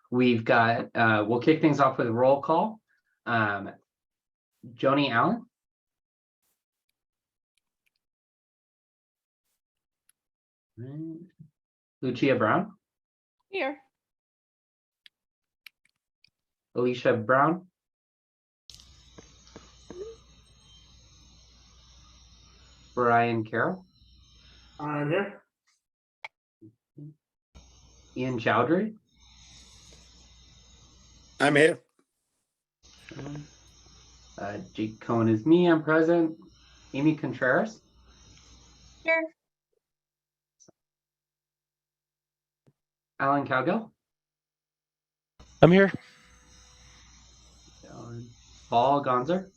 We've got, we'll kick things off with a roll call. Joni Allen. Lucia Brown. Here. Alicia Brown. Brian Carroll. Here. Ian Chowdhury. I'm here. Jake Cohen is me. I'm present. Amy Contreras. Here. Alan Cowgill. I'm here. Paul Gonzer.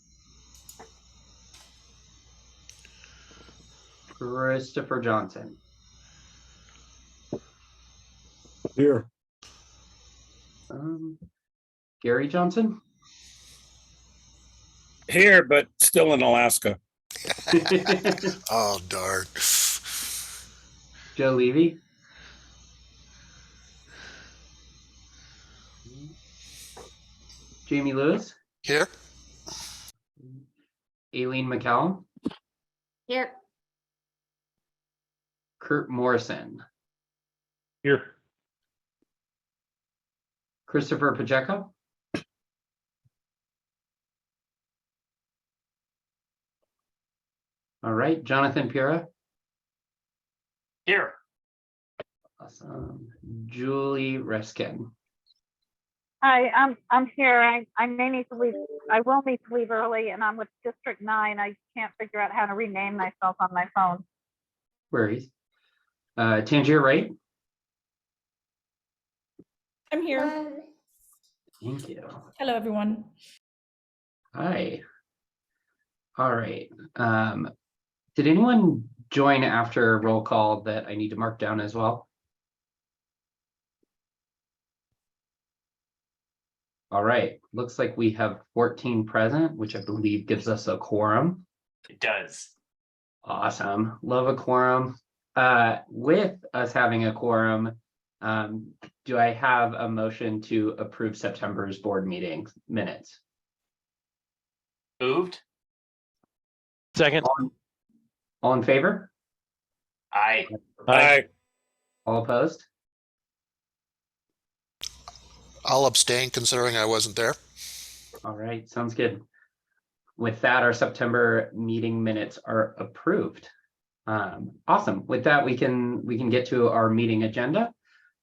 Christopher Johnson. Here. Gary Johnson. Here, but still in Alaska. Oh, darn. Joe Levy. Jamie Lewis. Here. Aileen McCallum. Here. Kurt Morrison. Here. Christopher Pacheco. All right, Jonathan Pira. Here. Awesome. Julie Reskin. Hi, I'm here. I may need to leave. I will need to leave early, and I'm with District 9. I can't figure out how to rename myself on my phone. Worries. Tangier Wright. I'm here. Thank you. Hello, everyone. Hi. All right. Did anyone join after roll call that I need to mark down as well? All right. Looks like we have 14 present, which I believe gives us a quorum. It does. Awesome. Love a quorum. With us having a quorum, do I have a motion to approve September's board meeting minutes? Moved. Second. All in favor? Aye. Aye. All opposed? I'll abstain considering I wasn't there. All right, sounds good. With that, our September meeting minutes are approved. Awesome. With that, we can get to our meeting agenda.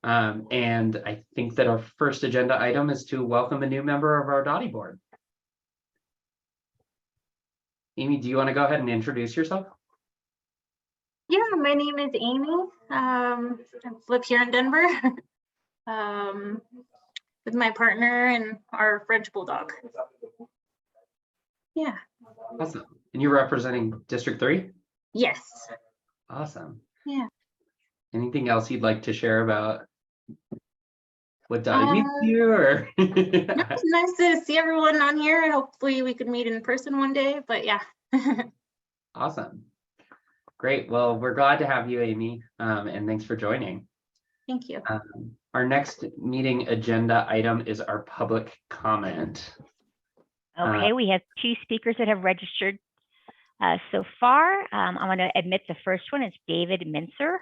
And I think that our first agenda item is to welcome a new member of our DOTI board. Amy, do you want to go ahead and introduce yourself? Yeah, my name is Amy. I live here in Denver with my partner and our French bulldog. Yeah. Awesome. And you're representing District 3? Yes. Awesome. Yeah. Anything else you'd like to share about what DOTI means to you? Or It's nice to see everyone on here. Hopefully we could meet in person one day, but yeah. Awesome. Great. Well, we're glad to have you, Amy, and thanks for joining. Thank you. Our next meeting agenda item is our public comment. Okay, we have 2 speakers that have registered so far. I'm going to admit the first one is David Mincer.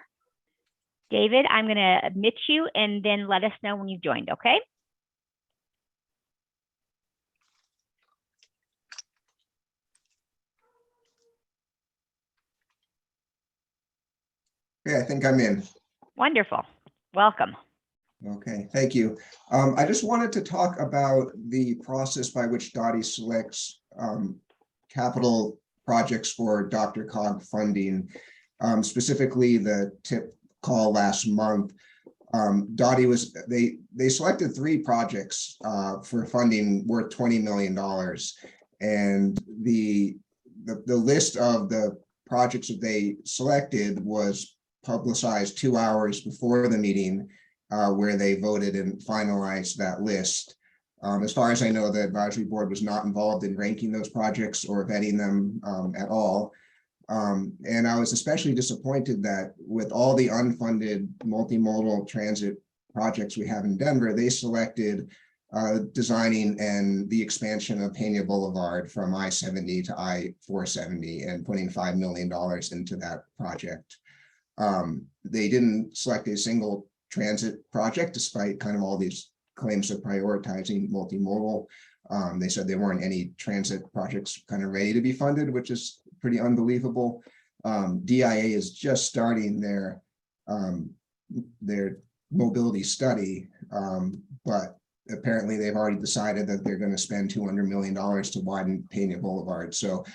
David, I'm going to admit you and then let us know when you've joined, okay? Okay, I think I'm in. Wonderful. Welcome. Okay, thank you. I just wanted to talk about the process by which DOTI selects capital projects for DRCOG funding, specifically the tip call last month. DOTI they selected 3 projects for funding worth $20 million, and the list of the projects that they selected was publicized 2 hours before the meeting, where they voted and finalized that list. As far as I know, the advisory board was not involved in ranking those projects or vetting them at all. And I was especially disappointed that with all the unfunded multimodal transit projects we have in Denver, they selected designing and the expansion of Pena Boulevard from I-70 to I-470 and putting $5 million into that project. They didn't select a single transit project despite kind of all these claims of prioritizing multimodal. They said there weren't any transit projects kind of ready to be funded, which is pretty unbelievable. DIA is just starting their mobility study, but apparently they've already decided that they're going to spend $200 million to widen Pena Boulevard. So,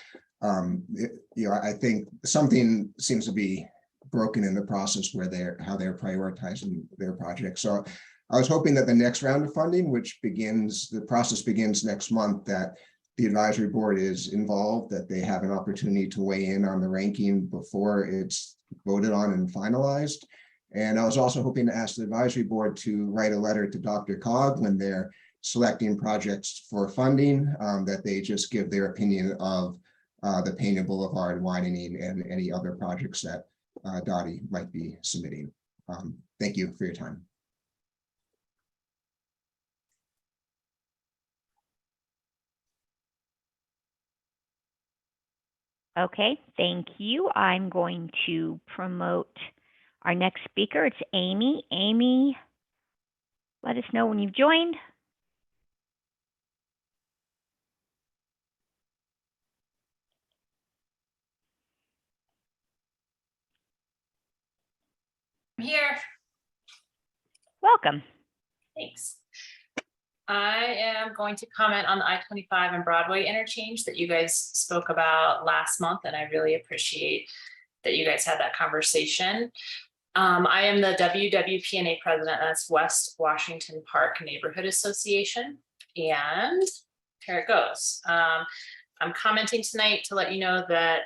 I think something seems to be broken in the process where how they're prioritizing their projects. So I was hoping that the next round of funding, the process begins next month, that the advisory board is involved, that they have an opportunity to weigh in on the ranking before it's voted on and finalized. And I was also hoping to ask the advisory board to write a letter to Dr. Cog when they're selecting projects for funding, that they just give their opinion of the Pena Boulevard widening and any other projects that DOTI might be submitting. Thank you for your time. Okay, thank you. I'm going to promote our next speaker. It's Amy. Amy, let us know when you've joined. I'm here. Welcome. Thanks. I am going to comment on the I-25 and Broadway interchange that you guys spoke about last month, and I really appreciate that you guys had that conversation. I am the WWPNA president, that's West Washington Park Neighborhood Association, and here it goes. I'm commenting tonight to let you know that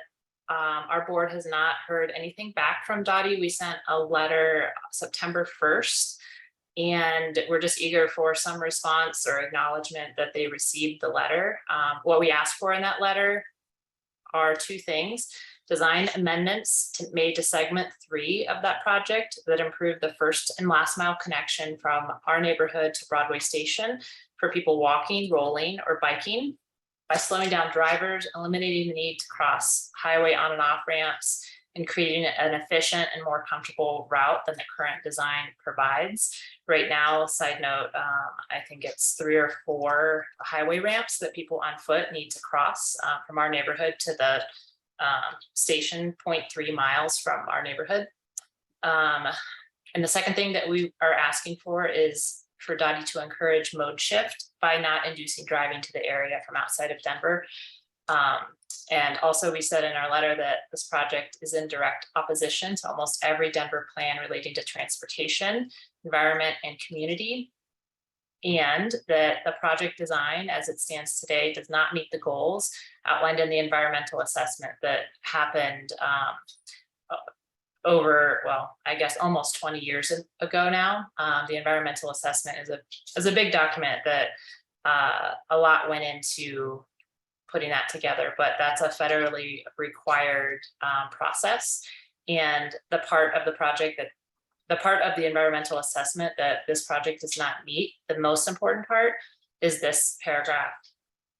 our board has not heard anything back from DOTI. We sent a letter September 1st, and we're just eager for some response or acknowledgement that they received the letter. What we asked for in that letter are two things: design amendments made to segment 3 of that project that improve the first and last mile connection from our neighborhood to Broadway Station for people walking, rolling, or biking, by slowing down drivers, eliminating the need to cross highway on and off ramps, and creating an efficient and more comfortable route than the current design provides. Right now, side note, I think it's 3 or 4 highway ramps that people on foot need to cross from our neighborhood to the station, 0.3 miles from our neighborhood. And the second thing that we are asking for is for DOTI to encourage mode shift by not inducing driving to the area from outside of Denver. And also we said in our letter that this project is in direct opposition to almost every Denver plan relating to transportation, environment, and community. And that the project design as it stands today does not meet the goals outlined in the environmental assessment that happened over, well, I guess almost 20 years ago now. The environmental assessment is a big document that a lot went into putting that together, but that's a federally required process. And the part of the project that the part of the environmental assessment that this project does not meet, the most important part, is this paragraph: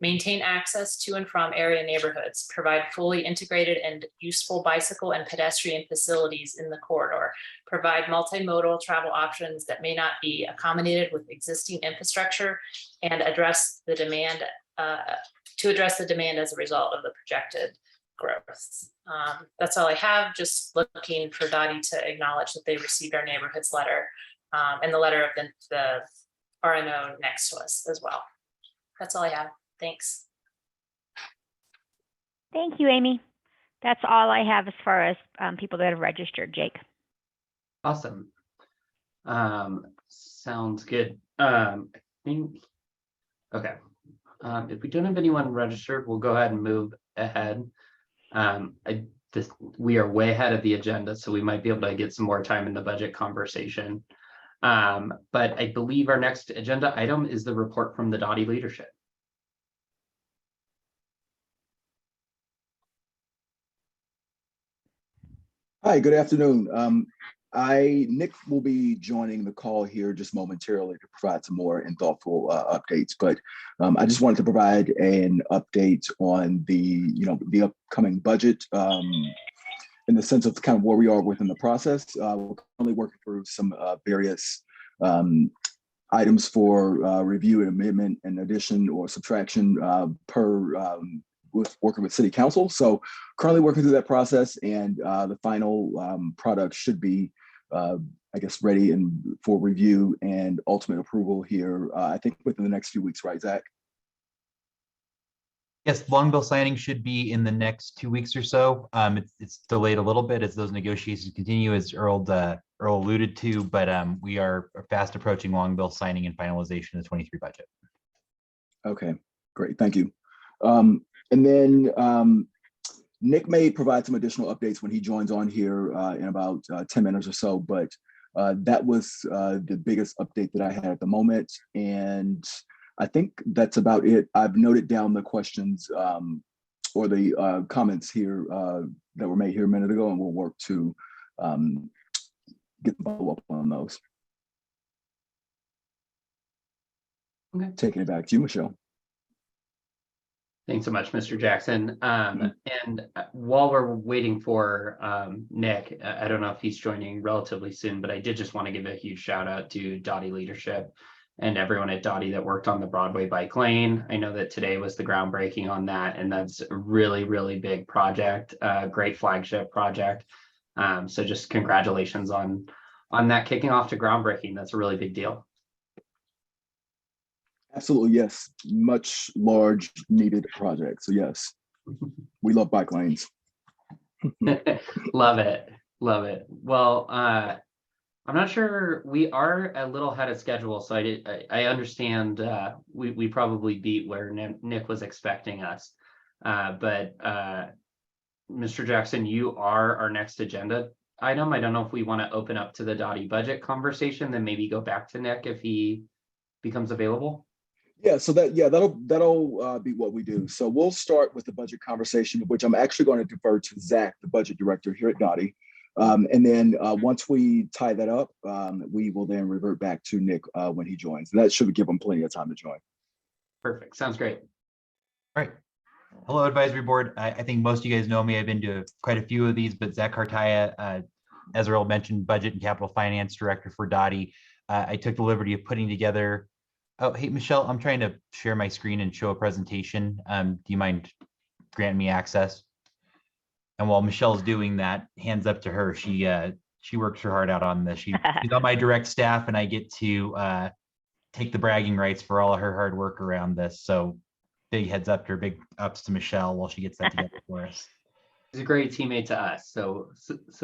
maintain access to and from area neighborhoods, provide fully integrated and useful bicycle and pedestrian facilities in the corridor, provide multimodal travel options that may not be accommodated with existing infrastructure, and address the demand as a result of the projected growth. That's all I have. Just looking for DOTI to acknowledge that they received our neighborhood's letter and the letter of the RNO next to us as well. That's all I have. Thanks. Thank you, Amy. That's all I have as far as people that have registered. Jake. Awesome. Sounds good. I think, okay. If we don't have anyone registered, we'll go ahead and move ahead. We are way ahead of the agenda, so we might be able to get some more time in the budget conversation. But I believe our next agenda item is the report from the DOTI leadership. Hi, good afternoon. Nick will be joining the call here just momentarily to provide some more and thoughtful updates. But I just wanted to provide an update on the upcoming budget in the sense of kind of where we are within the process. We're currently working through some various items for review and amendment and addition or subtraction with working with city council. So currently working through that process, and the final product should be, I guess, ready and for review and ultimate approval here, I think within the next few weeks, right, Zach? Yes, long bill signing should be in the next 2 weeks or so. It's delayed a little bit as those negotiations continue, as Earl alluded to, but we are fast approaching long bill signing and finalization of the 23 budget. Okay, great, thank you. And then Nick may provide some additional updates when he joins on here in about 10 minutes or so, but that was the biggest update that I had at the moment. And I think that's about it. I've noted down the questions or the comments here that were made here a minute ago, and we'll work to get the follow up on those. Okay. Taking it back to you, Michelle. Thanks so much, Mr. Jackson. And while we're waiting for Nick, I don't know if he's joining relatively soon, but I did just want to give a huge shout out to DOTI leadership and everyone at DOTI that worked on the Broadway bike lane. I know that today was the groundbreaking on that, and that's a really, really big project, great flagship project. So just congratulations on that kicking off to groundbreaking. That's a really big deal. Absolutely, yes. Much large needed project. So yes, we love bike lanes. Love it. Love it. Well, I'm not sure, we are a little ahead of schedule, so I understand we probably beat where Nick was expecting us. But Mr. Jackson, you are our next agenda item. I don't know if we want to open up to the DOTI budget conversation, then maybe go back to Nick if he becomes available. Yeah, so that'll be what we do. So we'll start with the budget conversation, which I'm actually going to defer to Zach, the budget director here at DOTI. And then once we tie that up, we will then revert back to Nick when he joins. And that should give him plenty of time to join. Perfect. Sounds great. All right. Hello, advisory board. I think most of you guys know me. I've been to quite a few of these, but Zach Hartaya, as Earl mentioned, budget and capital finance director for DOTI. I took the liberty of putting together. Oh, hey, Michelle, I'm trying to share my screen and show a presentation. Do you mind granting me access? And while Michelle's doing that, hands up to her. She works her heart out on this. She's on my direct staff, and I get to take the bragging rights for all of her hard work around this. So big heads up to her, big ups to Michelle while she gets that together for us. He's a great teammate to us, so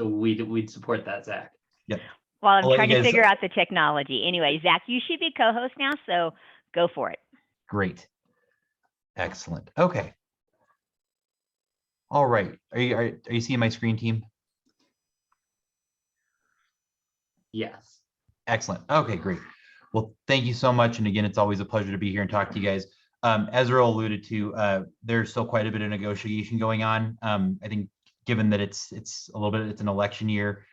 we'd support that, Zach. Yep. While I'll I'm let trying you to guys- figure out the technology. Anyway, Zach, you should be co-host now, so go for it. Great. Excellent. Okay. All right. Are you seeing my screen, team? Yes. Excellent. Okay, great. Well, thank you so much. And again, it's always a pleasure to be here and talk to you guys. As Earl alluded to, there's still quite a bit of negotiation going on. I think given that it's an election year,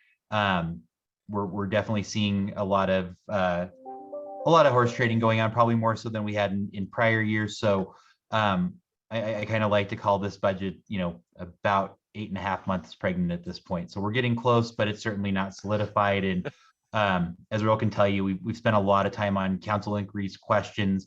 we're definitely seeing a lot of horse trading going on, probably more so than we had in prior years. So I kind of like to call this budget, about 8.5 months pregnant at this point. So we're getting close, but it's certainly not solidified. And as Earl can tell you, we've spent a lot of time on council inquiries, questions.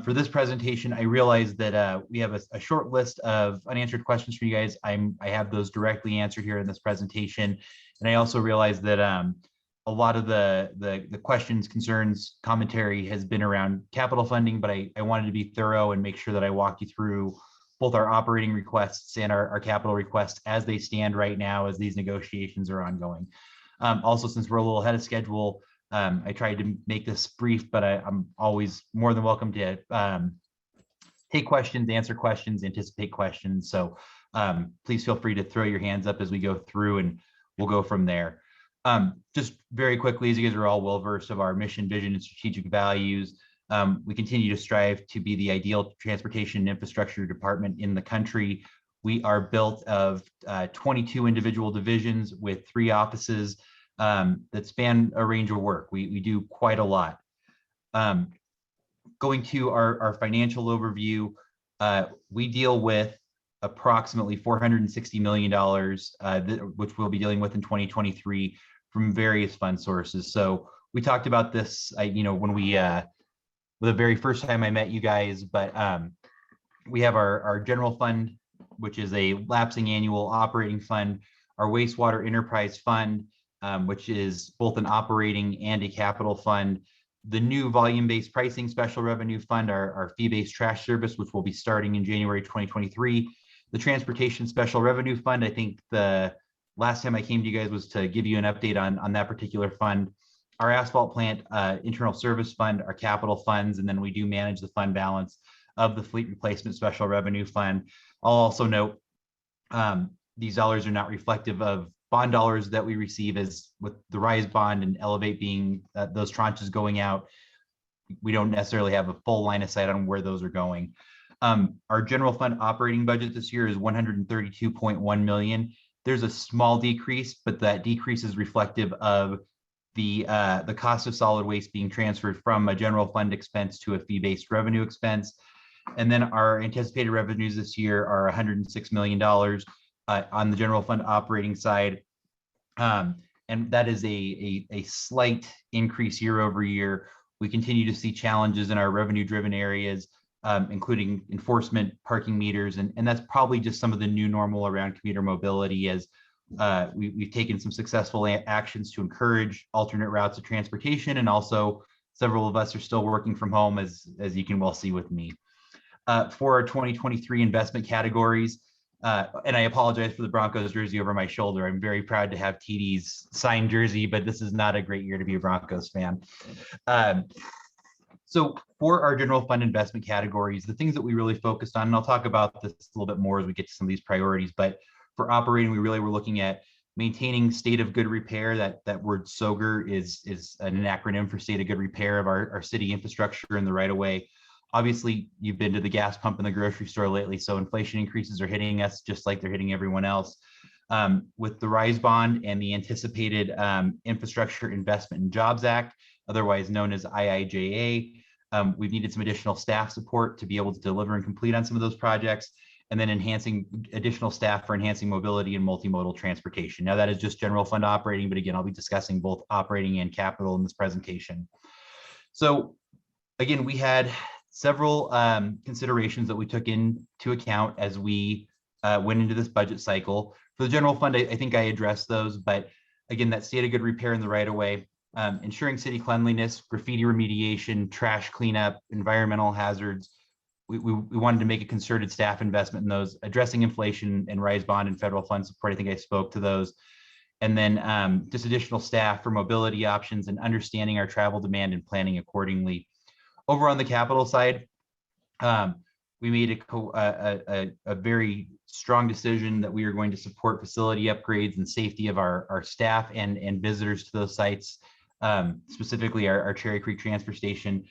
For this presentation, I realized that we have a short list of unanswered questions for you guys. I have those directly answered here in this presentation. And I also realized that a lot of the questions, concerns, commentary has been around capital funding, but I wanted to be thorough and make sure that I walk you through both our operating requests and our capital requests as they stand right now as these negotiations are ongoing. Also, since we're a little ahead of schedule, I tried to make this brief, but I'm always more than welcome to take questions, answer questions, anticipate questions. So please feel free to throw your hands up as we go through, and we'll go from there. Just very quickly, as you guys are all well versed of our mission, vision, and strategic values, we continue to strive to be the ideal transportation and infrastructure department in the country. We are built of 22 individual divisions with 3 offices that span a range of work. We do quite a lot. Going to our financial overview, we deal with approximately $460 million, which we'll be dealing with in 2023 from various fund sources. So we talked about this, when we, the very first time I met you guys, but we have our general fund, which is a lapsing annual operating fund, our wastewater enterprise fund, which is both an operating and a capital fund, the new volume-based pricing special revenue fund, our fee-based trash service, which will be starting in January 2023, the transportation special revenue fund. I think the last time I came to you guys was to give you an update on that particular fund, our asphalt plant internal service fund, our capital funds, and then we do manage the fund balance of the fleet replacement special revenue fund. I'll also note these dollars are not reflective of bond dollars that we receive, as with the RISE bond and Elevate being those tranches going out. We don't necessarily have a full line of sight on where those are going. Our general fund operating budget this year is $132.1 million. There's a small decrease, but that decrease is reflective of the cost of solid waste being transferred from a general fund expense to a fee-based revenue expense. And then our anticipated revenues this year are $106 million on the general fund operating side. And that is a slight increase year over year. We continue to see challenges in our revenue-driven areas, including enforcement, parking meters, and that's probably just some of the new normal around commuter mobility, as we've taken some successful actions to encourage alternate routes of transportation, and also several of us are still working from home, as you can well see with me. For our 2023 investment categories, and I apologize for the Broncos jersey over my shoulder. I'm very proud to have TD's signed jersey, but this is not a great year to be a Broncos fan. So for our general fund investment categories, the things that we really focused on, and I'll talk about this a little bit more as we get to some of these priorities, but for operating, we really were looking at maintaining state of good repair. That word SOGR is an acronym for state of good repair of our city infrastructure in the right of way. Obviously, you've been to the gas pump in the grocery store lately, so inflation increases are hitting us just like they're hitting everyone else. With the RISE bond and the anticipated Infrastructure Investment and Jobs Act, otherwise known as IIJA, we've needed some additional staff support to be able to deliver and complete on some of those projects, and then enhancing additional staff for enhancing mobility and multimodal transportation. Now, that is just general fund operating, but again, I'll be discussing both operating and capital in this presentation. So again, we had several considerations that we took into account as we went into this budget cycle. For the general fund, I think I addressed those, but again, that state of good repair in the right of way, ensuring city cleanliness, graffiti remediation, trash cleanup, environmental hazards. We wanted to make a concerted staff investment in those, addressing inflation and RISE bond and federal fund support. I think I spoke to those. And then just additional staff for mobility options and understanding our travel demand and planning accordingly. Over on the capital side, we made a very strong decision that we are going to support facility upgrades and safety of our staff and visitors to those sites, specifically our Cherry Creek transfer station.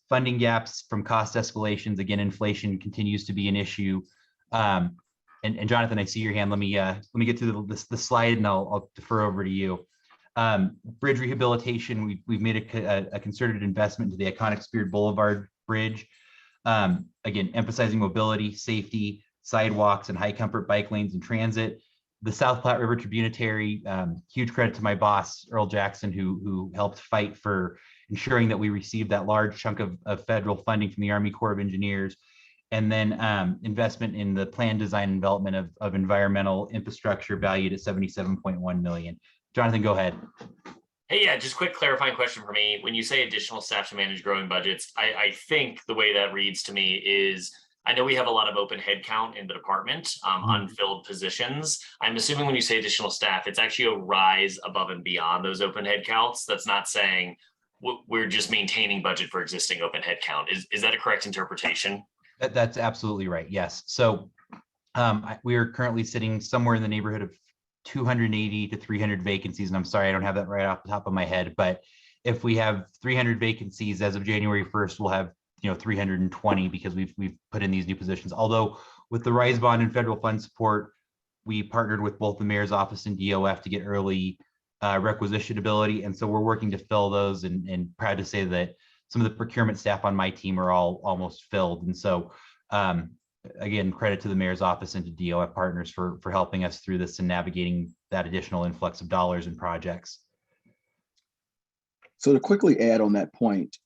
Funding gaps from cost escalations. Again, inflation continues to be an issue. And Jonathan, I see your hand. Let me get to the slide, and I'll defer over to you. Bridge rehabilitation. We've made a concerted investment into the iconic Spirit Boulevard Bridge. Again, emphasizing mobility, safety, sidewalks, and high comfort bike lanes and transit. The South Platte River Tributary. Huge credit to my boss, Earl Jackson, who helped fight for ensuring that we received that large chunk of federal funding from the Army Corps of Engineers, and then investment in the plan, design, and development of environmental infrastructure valued at $77.1 million. Jonathan, go ahead. Hey, yeah, just quick clarifying question for me. When you say additional staff to manage growing budgets, I think the way that reads to me is, I know we have a lot of open headcount in the department, unfilled positions. I'm assuming when you say additional staff, it's actually a rise above and beyond those open headcounts. That's not saying we're just maintaining budget for existing open headcount. Is that a correct interpretation? That's absolutely right. Yes. So we are currently sitting somewhere in the neighborhood of 280 to 300 vacancies. And I'm sorry, I don't have that right off the top of my head, but if we have 300 vacancies as of January 1st, we'll have 320 because we've put in these new positions. Although with the RISE bond and federal fund support, we partnered with both the mayor's office and DOF to get early requisition ability. And so we're working to fill those, and proud to say that some of the procurement staff on my team are all almost filled. And so again, credit to the mayor's office and to DOF partners for helping us through this and navigating that additional influx of dollars and projects. So to quickly add on that point,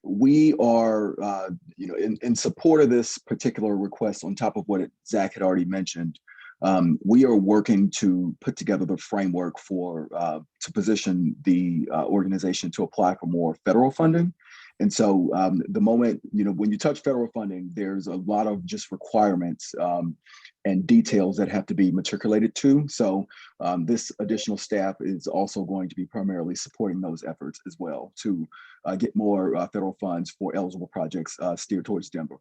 we are, in support of this particular request, on top of what Zach had already mentioned, we are working to put together the framework to position the organization to apply for more federal funding. And so the moment, when you touch federal funding, there's a lot of just requirements and details that have to be matriculated to. So this additional staff is also going to be primarily supporting those efforts as well to get more federal funds for eligible projects steered towards Denver.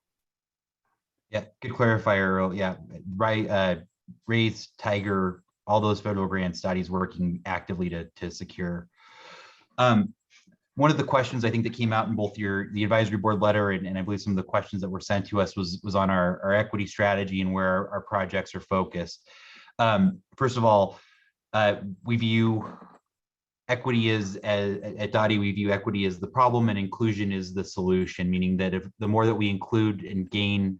Yeah, good clarifier, Earl. Yeah, right. Raise, Tiger, all those federal grant studies working actively to secure. One of the questions I think that came out in both the advisory board letter and I believe some of the questions that were sent to us was on our equity strategy and where our projects are focused. First of all, we view equity at DOTI, we view equity as the problem and inclusion is the solution, meaning that if the more that we include and gain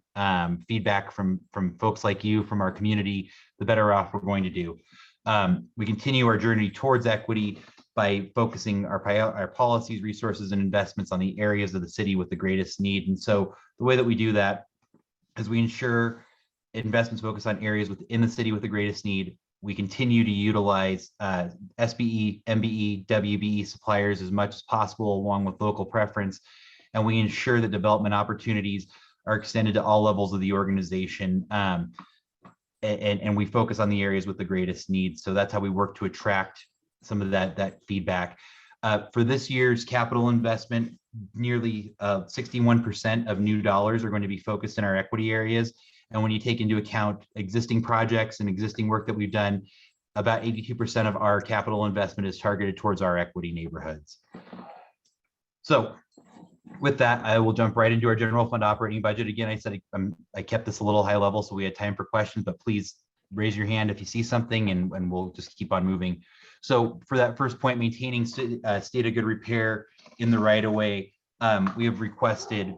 feedback from folks like you, from our community, the better off we're going to do. We continue our journey towards equity by focusing our policies, resources, and investments on the areas of the city with the greatest need. And so the way that we do that is we ensure investments focus on areas within the city with the greatest need. We continue to utilize SBE, MBE, WBE suppliers as much as possible, along with local preference. And we ensure that development opportunities are extended to all levels of the organization. And we focus on the areas with the greatest needs. So that's how we work to attract some of that feedback. For this year's capital investment, nearly 61% of new dollars are going to be focused in our equity areas. And when you take into account existing projects and existing work that we've done, about 82% of our capital investment is targeted towards our equity neighborhoods. So with that, I will jump right into our general fund operating budget. Again, I said I kept this a little high level so we had time for questions, but please raise your hand if you see something and we'll just keep on moving. So for that first point, maintaining state of good repair in the right of way, we have requested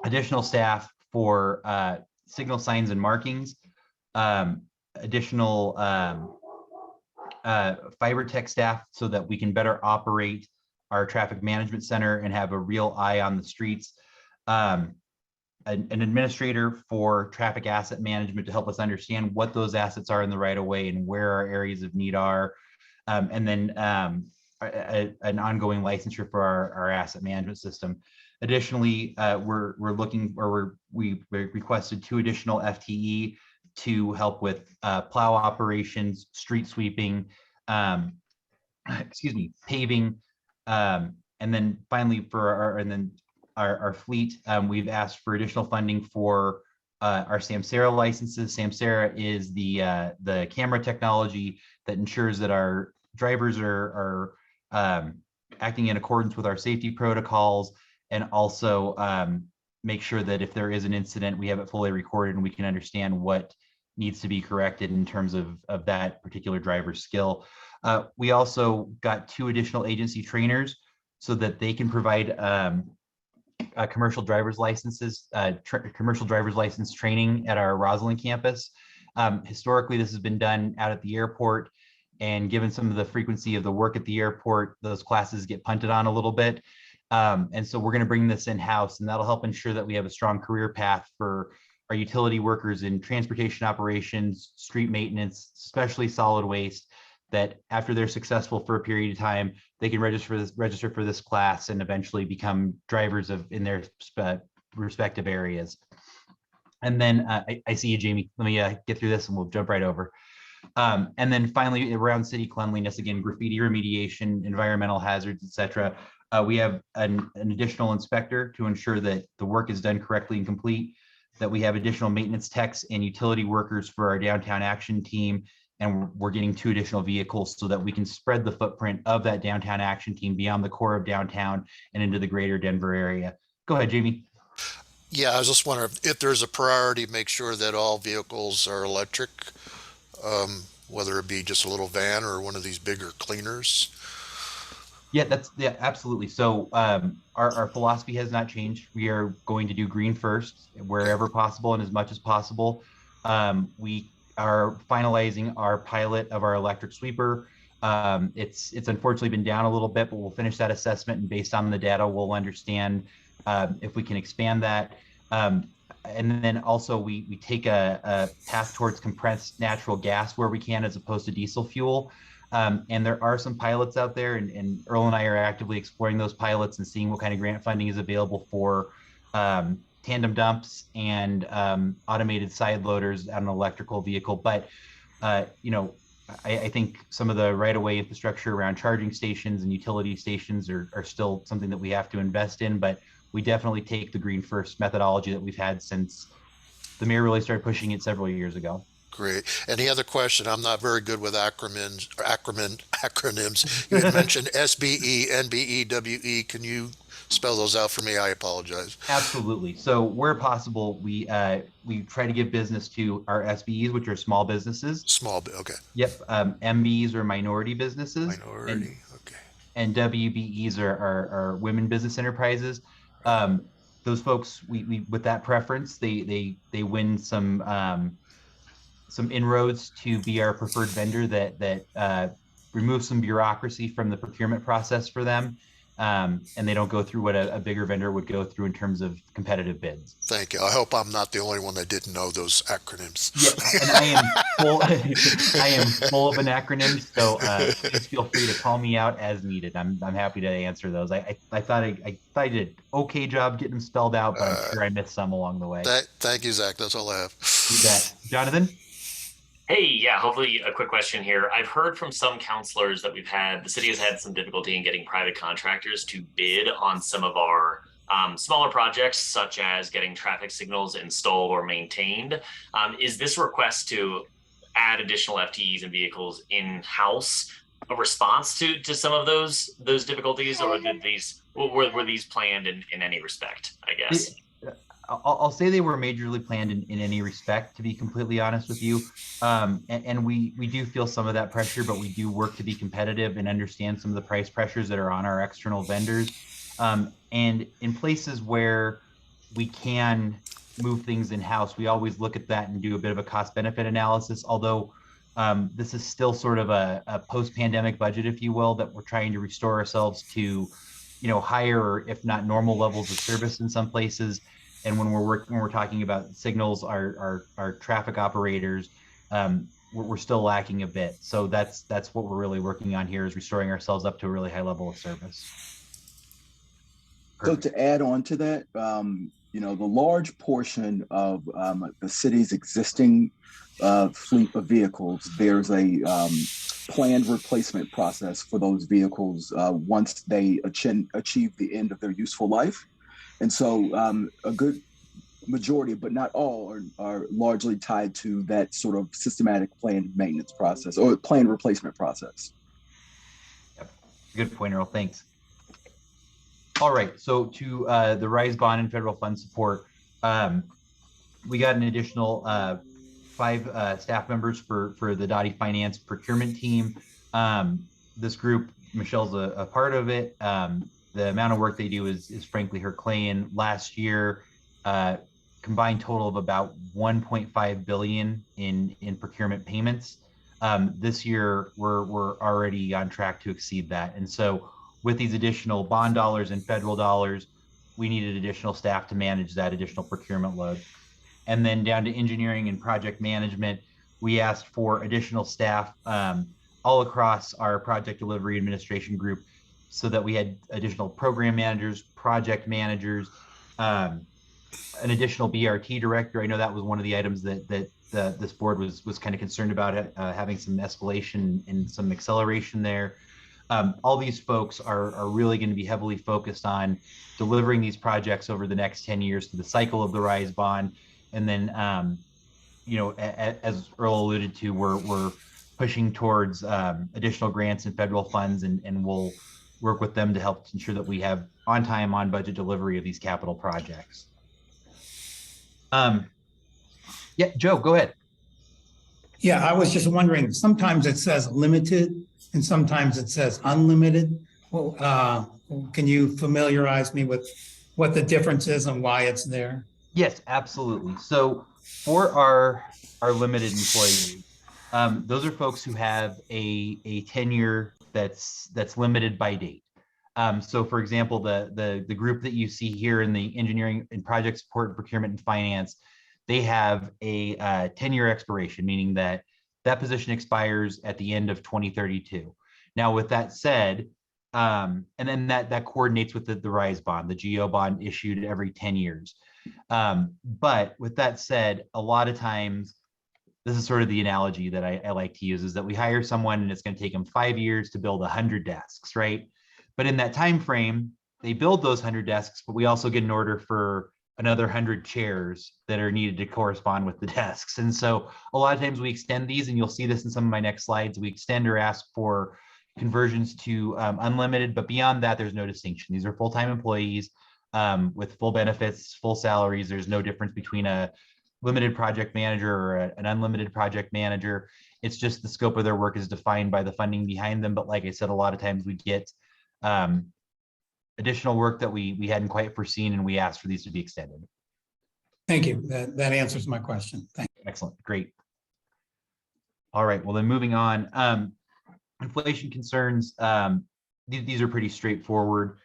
additional staff for signal signs and markings, additional fiber tech staff so that we can better operate our traffic management center and have a real eye on the streets, an administrator for traffic asset management to help us understand what those assets are in the right of way and where our areas of need are, and then an ongoing licensure for our asset management system. Additionally, we requested 2 additional FTE to help with plow operations, street sweeping, paving, and then finally for our fleet, we've asked for additional funding for our Samsara licenses. Samsara is the camera technology that ensures that our drivers are acting in accordance with our safety protocols, and also make sure that if there is an incident, we have it fully recorded and we can understand what needs to be corrected in terms of that particular driver's skill. We also got 2 additional agency trainers so that they can provide commercial driver's license training at our Roslyn campus. Historically, this has been done out at the airport, and given some of the frequency of the work at the airport, those classes get punted on a little bit. And so we're going to bring this in-house, and that'll help ensure that we have a strong career path for our utility workers in transportation operations, street maintenance, especially solid waste, that after they're successful for a period of time, they can register for this class and eventually become drivers in their respective areas. And then I see you, Jamie. Let me get through this and we'll jump right over. And then finally, around city cleanliness, again, graffiti remediation, environmental hazards, etc. We have an additional inspector to ensure that the work is done correctly and complete, that we have additional maintenance techs and utility workers for our downtown action team, and we're getting 2 additional vehicles so that we can spread the footprint of that downtown action team beyond the core of downtown and into the greater Denver area. Go ahead, Jamie. Yeah, I was just wondering if there's a priority, make sure that all vehicles are electric, whether it be just a little van or one of these bigger cleaners. Yeah, absolutely. So our philosophy has not changed. We are going to do green first wherever possible and as much as possible. We are finalizing our pilot of our electric sweeper. It's unfortunately been down a little bit, but we'll finish that assessment, and based on the data, we'll understand if we can expand that. And then also we take a path towards compressed natural gas where we can, as opposed to diesel fuel. And there are some pilots out there, and Earl and I are actively exploring those pilots and seeing what kind of grant funding is available for tandem dumps and automated side loaders on an electrical vehicle. But you know, I think some of the right-of-way infrastructure around charging stations and utility stations are still something that we have to invest in. But we definitely take the green first methodology that we've had since the mayor really started pushing it several years ago. Great. Any other question? I'm not very good with acronyms. You had mentioned SBE, NBE, WE. Can you spell those out for me? I apologize. Absolutely. So where possible, we try to give business to our SBEs, which are small businesses. Okay. Yep. MBEs are minority businesses. Minority. Okay. And WBEs are women business enterprises. Those folks, we with that preference, they win some inroads to be our preferred vendor that removes some bureaucracy from the procurement process for them. And they don't go through what a bigger vendor would go through in terms of competitive bids. Thank you. I hope I'm not the only one that didn't know those acronyms. Yeah, and I am full of an acronym, so please feel free to call me out as needed. I'm happy to answer those. I thought I did an okay job getting them spelled out, but I'm sure I missed some along the way. Thank you, Zach. That's all I have. You bet. Jonathan? Hey, yeah, hopefully a quick question here. I've heard from some counselors that the city has had some difficulty in getting private contractors to bid on some of our smaller projects, such as getting traffic signals installed or maintained. Is this request to add additional FTEs and vehicles in-house a response to some of those difficulties, or were these planned in any respect, I guess? I'll say they were majorly planned in any respect, to be completely honest with you. And we do feel some of that pressure, but we do work to be competitive and understand some of the price pressures that are on our external vendors. And in places where we can move things in-house, we always look at that and do a bit of a cost-benefit analysis, although this is still sort of a post-pandemic budget, if you will, that we're trying to restore ourselves to, higher, or if not normal levels of service in some places. And when we're talking about signals, our traffic operators, we're still lacking a bit. So that's what we're really working on here, is restoring ourselves up to a really high level of service. Perfect. So to add on to that, the large portion of the city's existing fleet of vehicles, there's a planned replacement process for those vehicles once they achieve the end of their useful life. And so a good majority, but not all, are largely tied to that sort of systematic planned maintenance process or planned replacement process. Yep. Good point, Earl. Thanks. All right. So to the RISE bond and federal fund support, we got an additional 5 staff members for the DOTI finance procurement team. This group, Michelle's a part of it. The amount of work they do is frankly herculean. Last year, combined total of about 1.5 billion in procurement payments. This year, we're already on track to exceed that. And so with these additional bond dollars and federal dollars, we needed additional staff to manage that additional procurement load. And then down to engineering and project management, we asked for additional staff all across our project delivery administration group, so that we had additional program managers, project managers, an additional BRT director. I know that was one of the items that this board was kind of concerned about, having some escalation and some acceleration there. All these folks are really going to be heavily focused on delivering these projects over the next 10 years to the cycle of the RISE bond. And then, as Earl alluded to, we're pushing towards additional grants and federal funds, and we'll work with them to help ensure that we have on time, on budget delivery of these capital projects. Yeah, Joe, go ahead. Yeah, I was just wondering, sometimes it says limited and sometimes it says unlimited. Well, can you familiarize me with what the difference is and why it's there? Yes, absolutely. So for our limited employees, those are folks who have a tenure that's limited by date. So for example, the group that you see here in the engineering and project support, procurement and finance, they have a 10-year expiration, meaning that that position expires at the end of 2032. Now, with that said, and then that coordinates with the RISE bond, the GO bond issued every 10 years. But with that said, a lot of times, this is sort of the analogy that I like to use, is that we hire someone and it's going to take them 5 years to build 100 desks, right? But in that time frame, they build those 100 desks, but we also get an order for another 100 chairs that are needed to correspond with the desks. And so a lot of times we extend these, and you'll see this in some of my next slides, we extend or ask for conversions to unlimited, but beyond that, there's no distinction. These are full-time employees with full benefits, full salaries. There's no difference between a limited project manager or an unlimited project manager. It's just the scope of their work is defined by the funding behind them. But like I said, a lot of times we get additional work that we hadn't quite foreseen, and we asked for these to be extended. Thank you. That answers my question. Thank you. Excellent. Great. All right. Well, then moving on. Inflation concerns. These are pretty straightforward.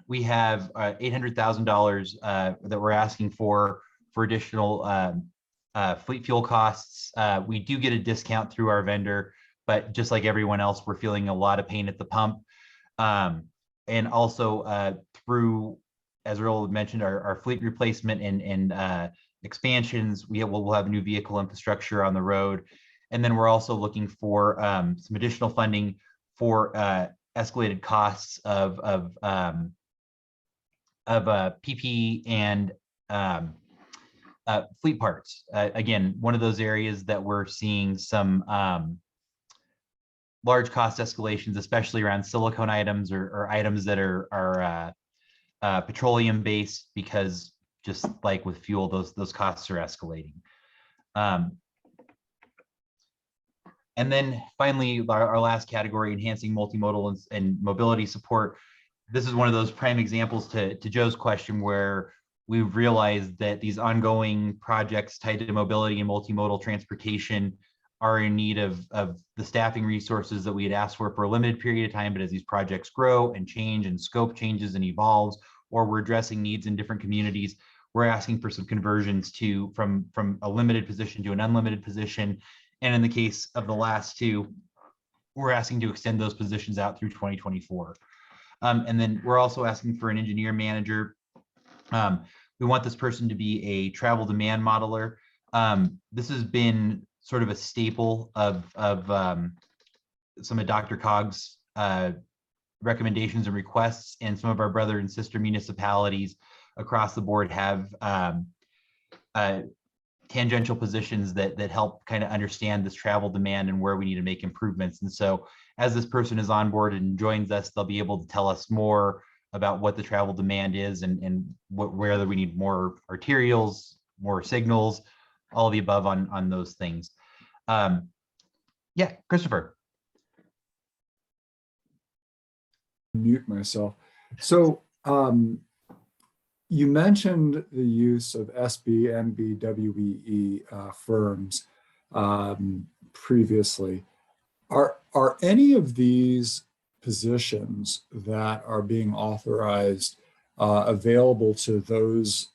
We have $800,000 that we're asking for additional fleet fuel costs. We do get a discount through our vendor, but just like everyone else, we're feeling a lot of pain at the pump. And also through, as Earl mentioned, our fleet replacement and expansions, we'll have new vehicle infrastructure on the road. And then we're also looking for some additional funding for escalated costs of PP and fleet parts. Again, one of those areas that we're seeing some large cost escalations, especially around silicone items or items that are petroleum based, because just like with fuel, those costs are escalating. And then finally, our last category, enhancing multimodal and mobility support. This is one of those prime examples to Joe's question, where we've realized that these ongoing projects tied to mobility and multimodal transportation are in need of the staffing resources that we had asked for a limited period of time. But as these projects grow and change and scope changes and evolves, or we're addressing needs in different communities, we're asking for some conversions from a limited position to an unlimited position. And in the case of the last two, we're asking to extend those positions out through 2024. And then we're also asking for an engineer manager. We want this person to be a travel demand modeler. This has been sort of a staple of some of Dr. Cog's recommendations and requests, and some of our brother and sister municipalities across the board have tangential positions that help kind of understand this travel demand and where we need to make improvements. And so as this person is on board and joins us, they'll be able to tell us more about what the travel demand is and whether we need more arterials, more signals, all of the above on those things. Yeah, Christopher. Mute myself. So you mentioned the use of SB, NB, WEE firms previously. Are any of these positions that are being authorized available to those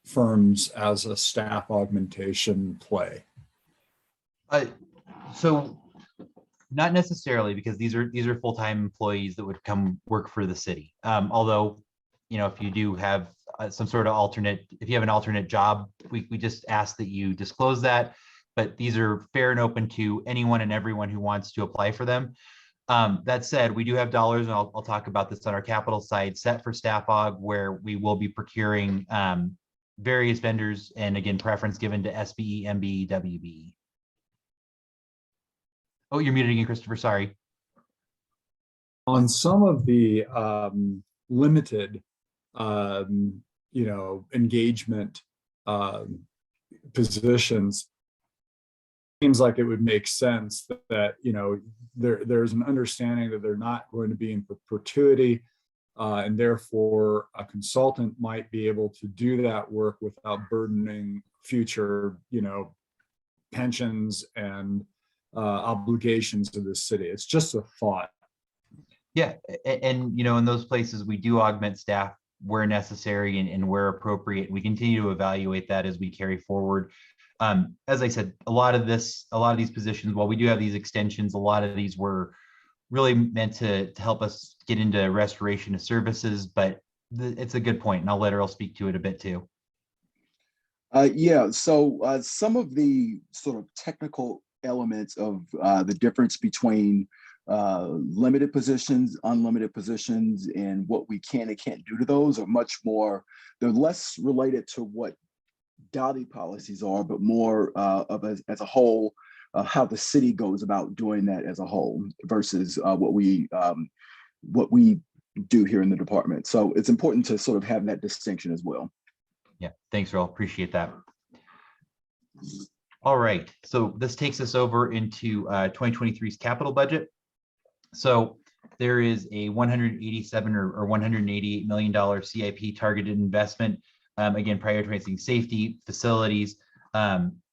firms as a staff augmentation play? So not necessarily, because these are full-time employees that would come work for the city. Although, if you do have some sort of alternate, if you have an alternate job, we just ask that you disclose that. But these are fair and open to anyone and everyone who wants to apply for them. That said, we do have dollars, and I'll talk about this on our capital side, set for staff aug, where we will be procuring various vendors, and again, preference given to SBE, MBE, WBE. Oh, you're muted again, Christopher. Sorry. On some of the limited, engagement positions, seems like it would make sense that there's an understanding that they're not going to be in perpetuity, and therefore a consultant might be able to do that work without burdening future pensions and obligations to the city. It's just a thought. Yeah, and in those places we do augment staff where necessary and where appropriate. We continue to evaluate that as we carry forward. As I said, a lot of these positions, while we do have these extensions, a lot of these were really meant to help us get into restoration of services, but it's a good point, and I'll let Earl speak to it a bit too. Yeah, so some of the sort of technical elements of the difference between limited positions, unlimited positions, and what we can and can't do to those are much more, they're less related to what DOTI policies are, but more of as a whole, how the city goes about doing that as a whole versus what we do here in the department. So it's important to sort of have that distinction as well. Yeah, thanks, Earl. Appreciate that. All right, so this takes us over into 2023's capital budget. So there is a $187 or $188 million CIP targeted investment. Again, prioritizing safety, facilities,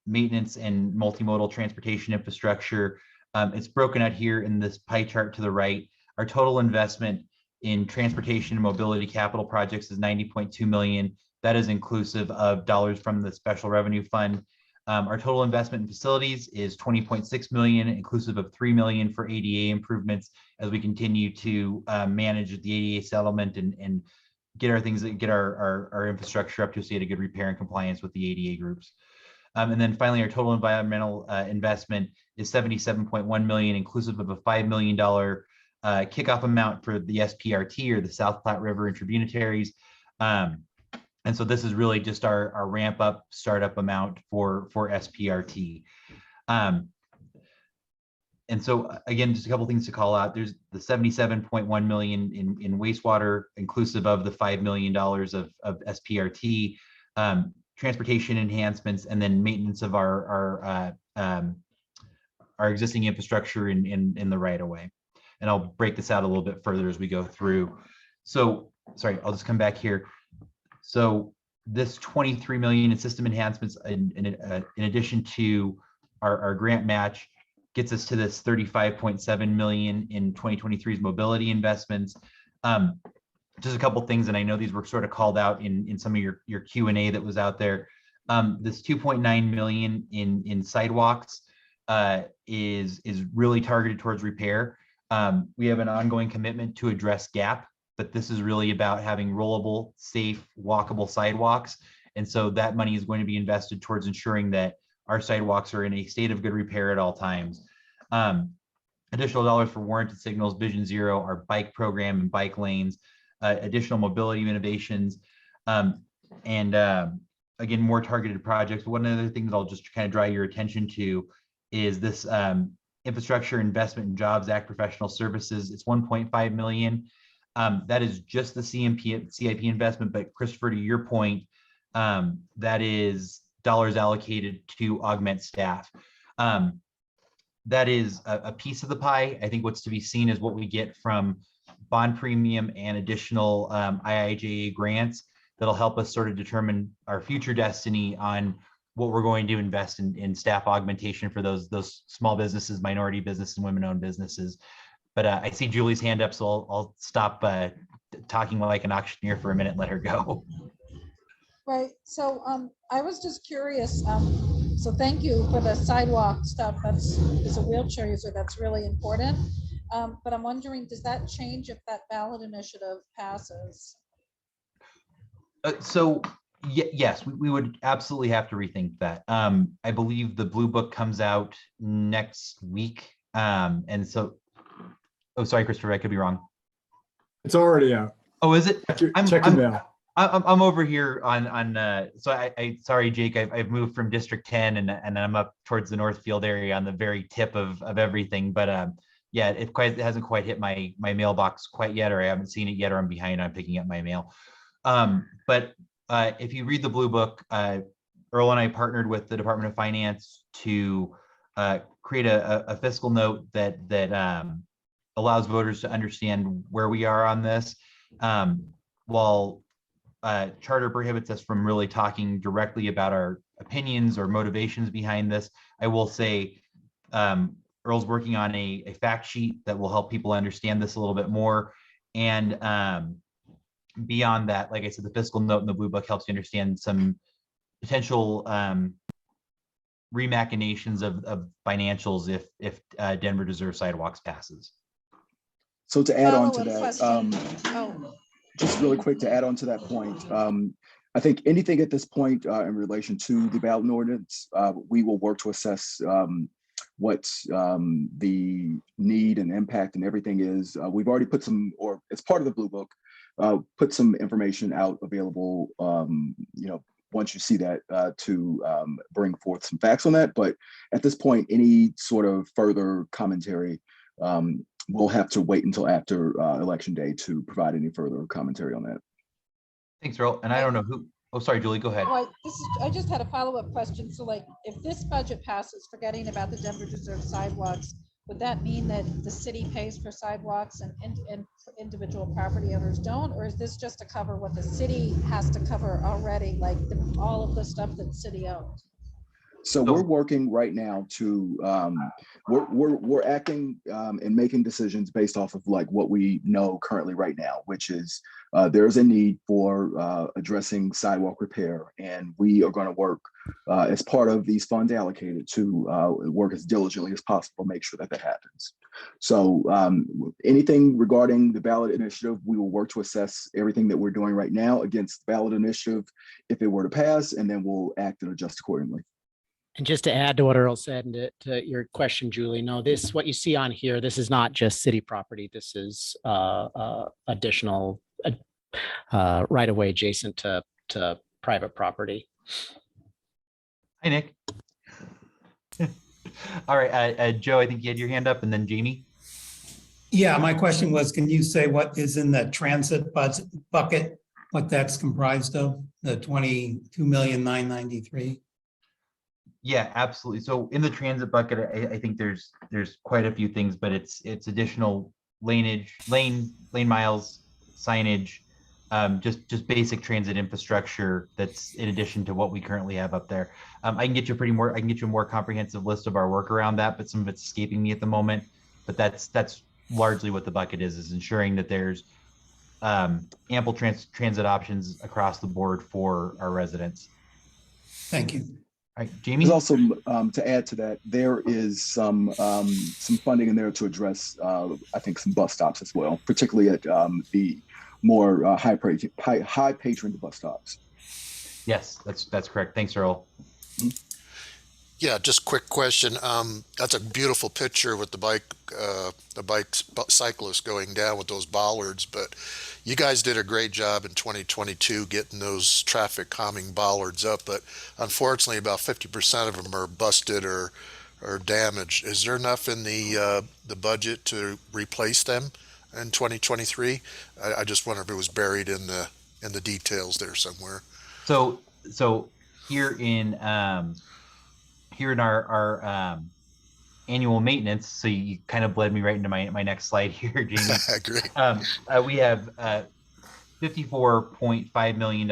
maintenance, and multimodal transportation infrastructure. It's broken out here in this pie chart to the right. Our total investment in transportation and mobility capital projects is $90.2 million. That is inclusive of dollars from the special revenue fund. Our total investment in facilities is $20.6 million, inclusive of $3 million for ADA improvements as we continue to manage the ADA settlement and get our infrastructure up to a state of good repair and compliance with the ADA groups. And then finally, our total environmental investment is $77.1 million, inclusive of a $5 million kickoff amount for the SPRT, or the South Platte River Intertributaries. And so this is really just our ramp up startup amount for SPRT. And so again, just a couple things to call out. There's the $77.1 million in wastewater, inclusive of the $5 million of SPRT, transportation enhancements, and then maintenance of our existing infrastructure in the right of way. And I'll break this out a little bit further as we go through. So, sorry, I'll just come back here. So this $23 million in system enhancements, in addition to our grant match, gets us to this $35.7 million in 2023's mobility investments. Just a couple things, and I know these were sort of called out in some of your Q&A that was out there. This $2.9 million in sidewalks is really targeted towards repair. We have an ongoing commitment to address gap, but this is really about having rollable, safe, walkable sidewalks. And so that money is going to be invested towards ensuring that our sidewalks are in a state of good repair at all times. Additional dollars for warranted signals, Vision Zero, our bike program and bike lanes, additional mobility innovations, and again, more targeted projects. One other thing that I'll just kind of draw your attention to is this Infrastructure Investment and Jobs Act professional services. It's $1.5 million. That is just the CIP investment, but Christopher, to your point, that is dollars allocated to augment staff. That is a piece of the pie. I think what's to be seen is what we get from bond premium and additional IIJA grants that'll help us sort of determine our future destiny on what we're going to invest in staff augmentation for those small businesses, minority businesses, and women-owned businesses. But I see Julie's hand up, so I'll stop talking like an auctioneer for a minute and let her go. Right. So I was just curious. So thank you for the sidewalk stuff. As a wheelchair user, that's really important. But I'm wondering, does that change if that ballot initiative passes? So yes, we would absolutely have to rethink that. I believe the Blue Book comes out next week. And so, oh, sorry, Christopher, I could be wrong. It's already out. Oh, is it? Check your mail. I'm over here so sorry, Jake, I've moved from District 10 and I'm up towards the Northfield area on the very tip of everything. But yeah, it hasn't quite hit my mailbox quite yet, or I haven't seen it yet, or I'm behind on picking up my mail. But if you read the Blue Book, Earl and I partnered with the Department of Finance to create a fiscal note that allows voters to understand where we are on this. While charter prohibits us from really talking directly about our opinions or motivations behind this, I will say Earl's working on a fact sheet that will help people understand this a little bit more. And beyond that, like I said, the fiscal note in the Blue Book helps you understand some potential remachinations of financials if Denver Deserves Sidewalks passes. So to add on to Follow-up that, question. just really quick to add on to that point, I think anything at this point in relation to the ballot ordinance, we will work to assess what the need and impact and everything is. We've already put some, or as part of the Blue Book, put some information out available, once you see that, to bring forth some facts on that. But at this point, any sort of further commentary, we'll have to wait until after Election Day to provide any further commentary on that. Thanks, Earl. And I don't know who, oh, sorry, Julie, go ahead. Well, I just had a follow-up question. So like, if this budget passes, forgetting about the Denver Deserves Sidewalks, would that mean that the city pays for sidewalks and individual property owners don't? Or is this just to cover what the city has to cover already, like all of the stuff that the city owns? So we're working right now to we're acting and making decisions based off of like what we know currently right now, which is there's a need for addressing sidewalk repair, and we are going to work as part of these funds allocated to work as diligently as possible to make sure that happens. So anything regarding the ballot initiative, we will work to assess everything that we're doing right now against the ballot initiative if it were to pass, and then we'll act and adjust accordingly. And just to add to what Earl said and to your question, Julie, no, what you see on here, this is not just city property. This is additional right away adjacent to private property. Hi, Nick. All right, Joe, I think you had your hand up, and then Jamie. Yeah, my question was, can you say what is in the transit bucket, what that's comprised of, the 22,993,000? Yeah, absolutely. So in the transit bucket, I think there's quite a few things, but it's additional lane miles, signage, just basic transit infrastructure that's in addition to what we currently have up there. I can get you a more comprehensive list of our work around that, but some of it's escaping me at the moment. But that's largely what the bucket is ensuring that there's ample transit options across the board for our residents. Thank you. All right, Jamie. There's also to add to that, there is some funding in there to address, I think, some bus stops as well, particularly at the more high patron bus stops. Yes, that's correct. Thanks, Earl. Yeah, just quick question. That's a beautiful picture with the cyclist going down with those bollards, but you guys did a great job in 2022 getting those traffic calming bollards up, but unfortunately about 50% of them are busted or damaged. Is there enough in the budget to replace them in 2023? I just wonder if it was buried in the details there somewhere. So here in our annual maintenance, so you kind of bled me right into my next slide here, Jamie. Great. We have $54.5 million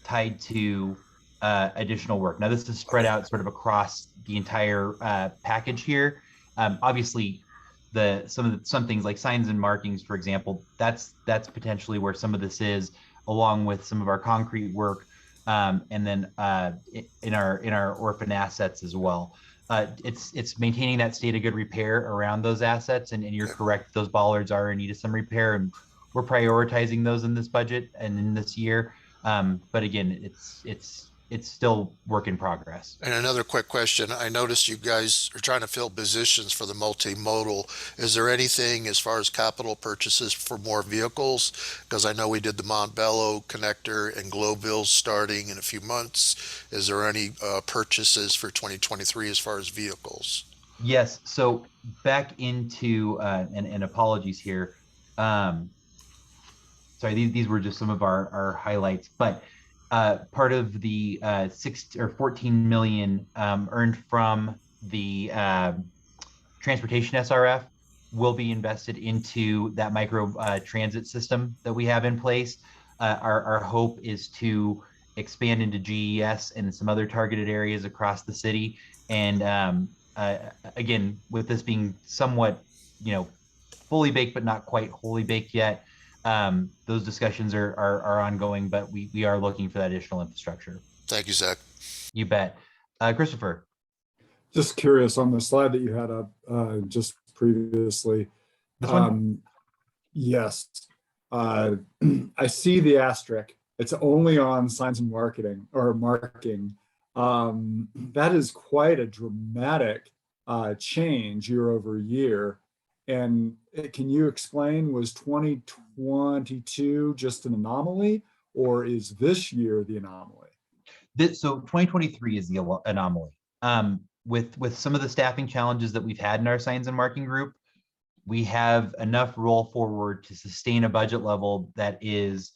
tied to additional work. Now this is spread out sort of across the entire package here. Obviously, some things like signs and markings, for example, that's potentially where some of this is, along with some of our concrete work. And then in our orphan assets as well. It's maintaining that state of good repair around those assets, and you're correct, those bollards are in need of some repair, and we're prioritizing those in this budget and in this year. But again, it's it's still work in progress. And another quick question. I noticed you guys are trying to fill positions for the multimodal. Is there anything as far as capital purchases for more vehicles? Because I know we did the Montbello connector and Globeville starting in a few months. Is there any purchases for 2023 as far as vehicles? Yes. So back into and apologies here. Sorry, these were just some of our highlights, but part of the 14 million earned from the transportation SRF will be invested into that micro transit system that we have in place. Our hope is to expand into GES and some other targeted areas across the city. And again, with this being somewhat, fully baked, but not quite wholly baked yet, those discussions are ongoing, but we are looking for that additional infrastructure. Thank you, Zach. You bet. Christopher. Just curious on the slide that you had up just previously. This one? Yes. I see the asterisk. It's only on signs and marketing or marking. That is quite a dramatic change year over year. And can you explain, was 2022 just an anomaly, or is this year the anomaly? So 2023 is the anomaly. With some of the staffing challenges that we've had in our signs and marking group, we have enough roll forward to sustain a budget level that is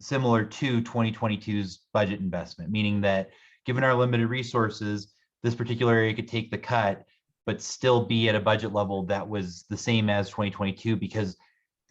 similar to 2022's budget investment, meaning that given our limited resources, this particular area could take the cut, but still be at a budget level that was the same as 2022, because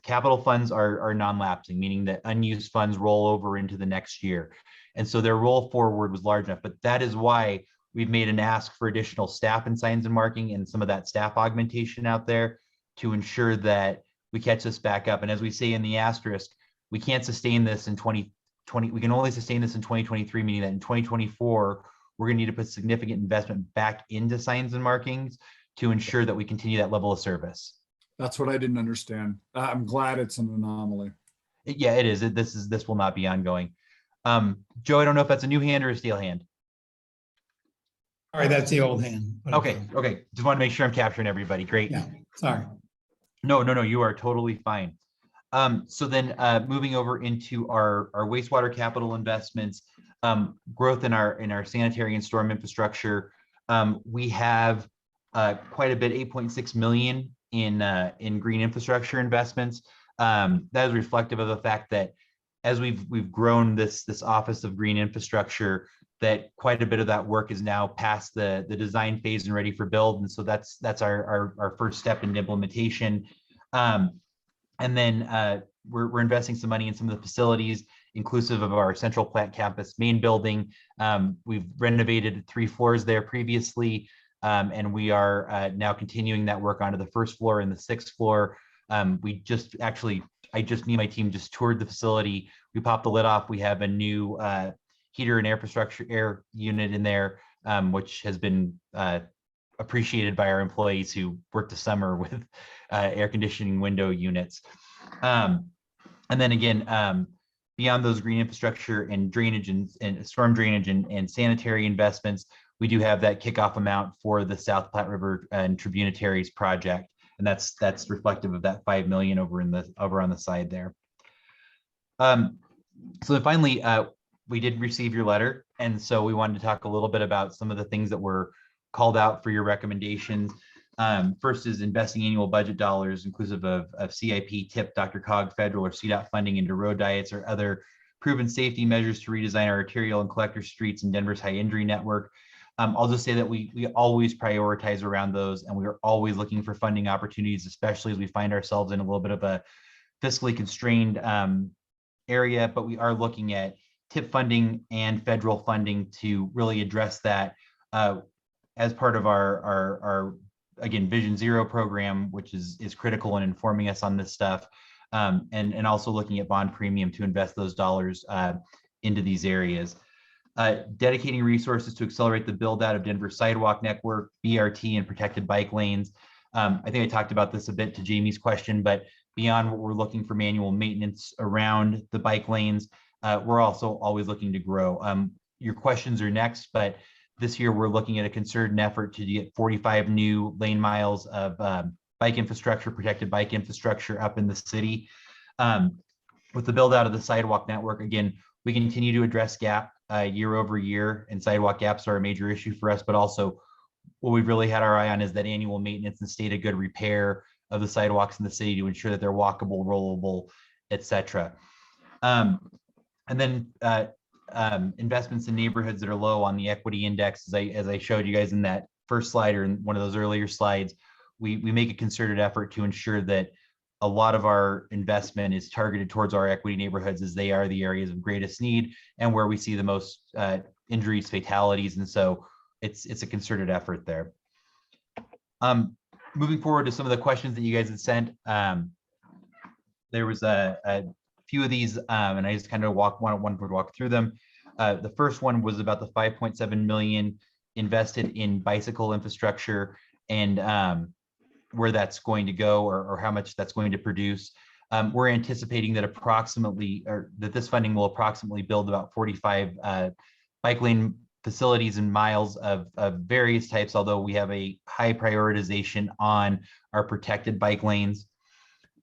capital funds are non-lapsing, meaning that unused funds roll over into the next year. And so their roll forward was large enough, but that is why we've made an ask for additional staff in signs and marking and some of that staff augmentation out there to ensure that we catch this back up. And as we say in the asterisk, we can't sustain this in 2020. We can only sustain this in 2023, meaning that in 2024, we're going to need to put significant investment back into signs and markings to ensure that we continue that level of service. That's what I didn't understand. I'm glad it's an anomaly. Yeah, it is. This will not be ongoing. Joe, I don't know if that's a new hand or a steel hand. All right, that's the old hand. Okay. Just want to make sure I'm capturing everybody. Great. Yeah, sorry. No, you are totally fine. So then moving over into our wastewater capital investments, growth in our sanitary and storm infrastructure. We have quite a bit, 8.6 million in green infrastructure investments. That is reflective of the fact that as we've grown this Office of Green Infrastructure, that quite a bit of that work is now past the design phase and ready for build. And so that's our first step into implementation. And then we're investing some money in some of the facilities, inclusive of our Central Plant Campus main building. We've renovated 3 floors there previously, and we are now continuing that work onto the 1st floor and the 6th floor. Me and my team just toured the facility. We popped the lid off. We have a new heater and air unit in there, which has been appreciated by our employees who worked the summer with air conditioning window units. And then again, beyond those green infrastructure and drainage and storm drainage and sanitary investments, we do have that kickoff amount for the South Platte River and Tributaries project. And that's reflective of that 5 million over on the side there. So then finally, we did receive your letter. And so we wanted to talk a little bit about some of the things that were called out for your recommendations. First is investing annual budget dollars, inclusive of CIP, TIP, DRCOG, federal or CDOT funding into road diets or other proven safety measures to redesign our arterial and collector streets in Denver's high injury network. I'll just say that we always prioritize around those, and we are always looking for funding opportunities, especially as we find ourselves in a little bit of a fiscally constrained area, but we are looking at TIP funding and federal funding to really address that as part of our again, Vision Zero program, which is critical in informing us on this stuff, and also looking at bond premium to invest those dollars into these areas. Dedicating resources to accelerate the build out of Denver sidewalk network, BRT, and protected bike lanes. I think I talked about this a bit to Jamie's question, but beyond what we're looking for manual maintenance around the bike lanes, we're also always looking to grow. Your questions are next, but this year we're looking at a concerted effort to get 45 new lane miles of bike infrastructure, protected bike infrastructure up in the city. With the build out of the sidewalk network, again, we continue to address gap year over year, and sidewalk gaps are a major issue for us, but also what we've really had our eye on is that annual maintenance and state of good repair of the sidewalks in the city to ensure that they're walkable, rollable, etc. And then investments in neighborhoods that are low on the equity index, as I showed you guys in that first slide or in one of those earlier slides, we make a concerted effort to ensure that a lot of our investment is targeted towards our equity neighborhoods, as they are the areas of greatest need and where we see the most injuries, fatalities, and so it's a concerted effort there. Moving forward to some of the questions that you guys had sent, there was a few of these, and I just kind of wanted to walk through them. The first one was about the 5.7 million invested in bicycle infrastructure and where that's going to go, or how much that's going to produce. We're anticipating that that this funding will approximately build about 45 bike lane facilities and miles of various types, although we have a high prioritization on our protected bike lanes.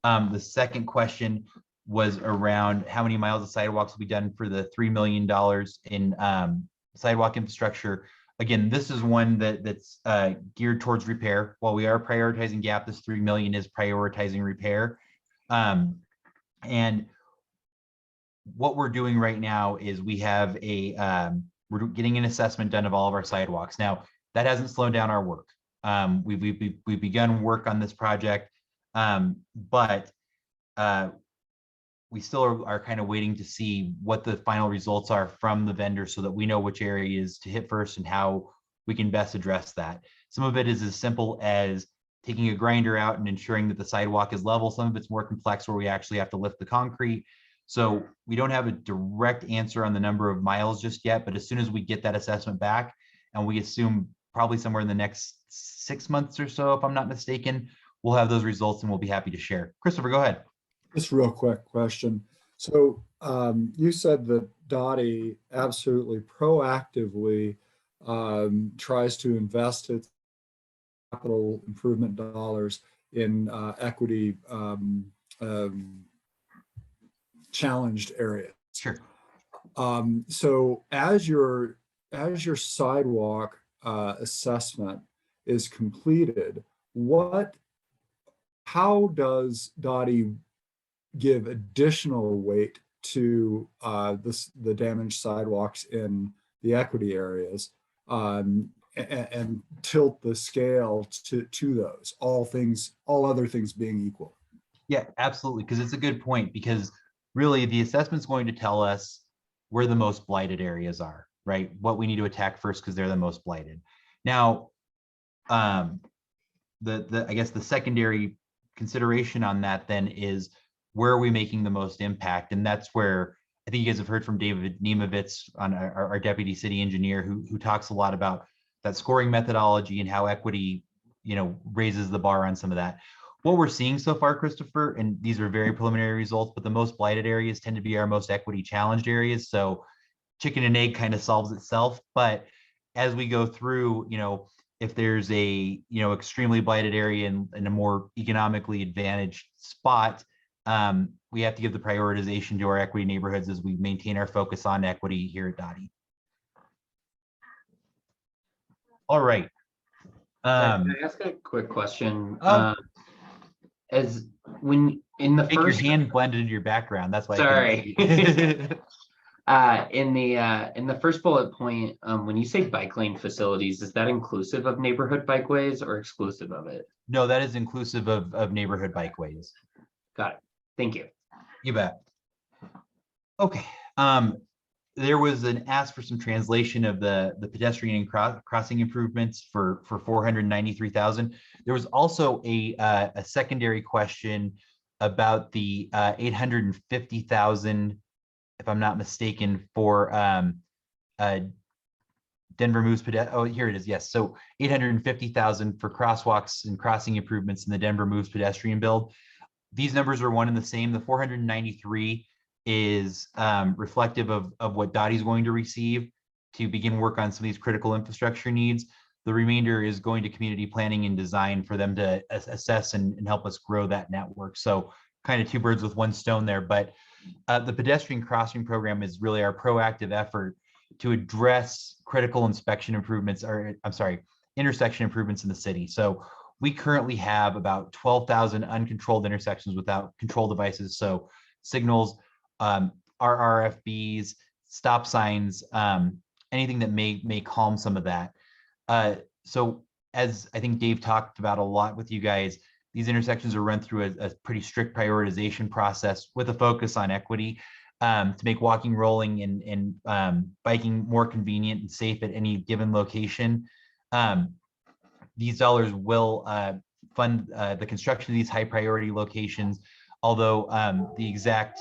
The second question was around how many miles of sidewalks will be done for the $3 million in sidewalk infrastructure. Again, this is one that's geared towards repair. While we are prioritizing gap, this $3 million is prioritizing repair. And what we're doing right now is we have we're getting an assessment done of all of our sidewalks. Now, that hasn't slowed down our work. We've begun work on this project, but we still are kind of waiting to see what the final results are from the vendor so that we know which areas to hit first and how we can best address that. Some of it is as simple as taking a grinder out and ensuring that the sidewalk is level. Some of it's more complex where we actually have to lift the concrete. So we don't have a direct answer on the number of miles just yet, but as soon as we get that assessment back, and we assume probably somewhere in the next 6 months or so, if I'm not mistaken, we'll have those results and we'll be happy to share. Christopher, go ahead. Just real quick question. So you said that DOTI absolutely proactively tries to invest its capital improvement dollars in equity challenged areas. Sure. So as your sidewalk assessment is completed, how does DOTI give additional weight to the damaged sidewalks in the equity areas and tilt the scale to those, all other things being equal? Yeah, absolutely, because it's a good point, because really the assessment's going to tell us where the most blighted areas are, right? What we need to attack first because they're the most blighted. Now, I guess the secondary consideration on that then is, where are we making the most impact? And that's where I think you guys have heard from David Nemovitz, on our deputy city engineer, who talks a lot about that scoring methodology and how equity, raises the bar on some of that. What we're seeing so far, Christopher, and these are very preliminary results, but the most blighted areas tend to be our most equity challenged areas. So chicken and egg kind of solves itself. But as we go through, if there's a, extremely blighted area in a more economically advantaged spot, we have to give the prioritization to our equity neighborhoods as we maintain our focus on equity here at DOTI. All right. Can I ask a quick question? As when in the your first hand blended into your background, that's why. Sorry. In the first bullet point, when you say bike lane facilities, is that inclusive of neighborhood bikeways or exclusive of it? No, that is inclusive of neighborhood bikeways. Got it. Thank you. You bet. Okay. There was an ask for some translation of the pedestrian and crossing improvements for 493,000. There was also a secondary question about the 850,000, if I'm not mistaken, for Denver Moves pedestrian. Oh, here it is. Yes. So 850,000 for crosswalks and crossing improvements in the Denver Moves pedestrian build. These numbers are one and the same. The 493 is reflective of what DOTI is going to receive to begin work on some of these critical infrastructure needs. The remainder is going to community planning and design for them to assess and help us grow that network. So kind of two birds with one stone there. But the pedestrian crossing program is really our proactive effort to address critical inspection improvements, or I'm sorry, intersection improvements in the city. So we currently have about 12,000 uncontrolled intersections without control devices. So signals, RRFBs, stop signs, anything that may calm some of that. So as I think Dave talked about a lot with you guys, these intersections are run through a pretty strict prioritization process with a focus on equity to make walking, rolling, and biking more convenient and safe at any given location. These dollars will fund the construction of these high priority locations, although the exact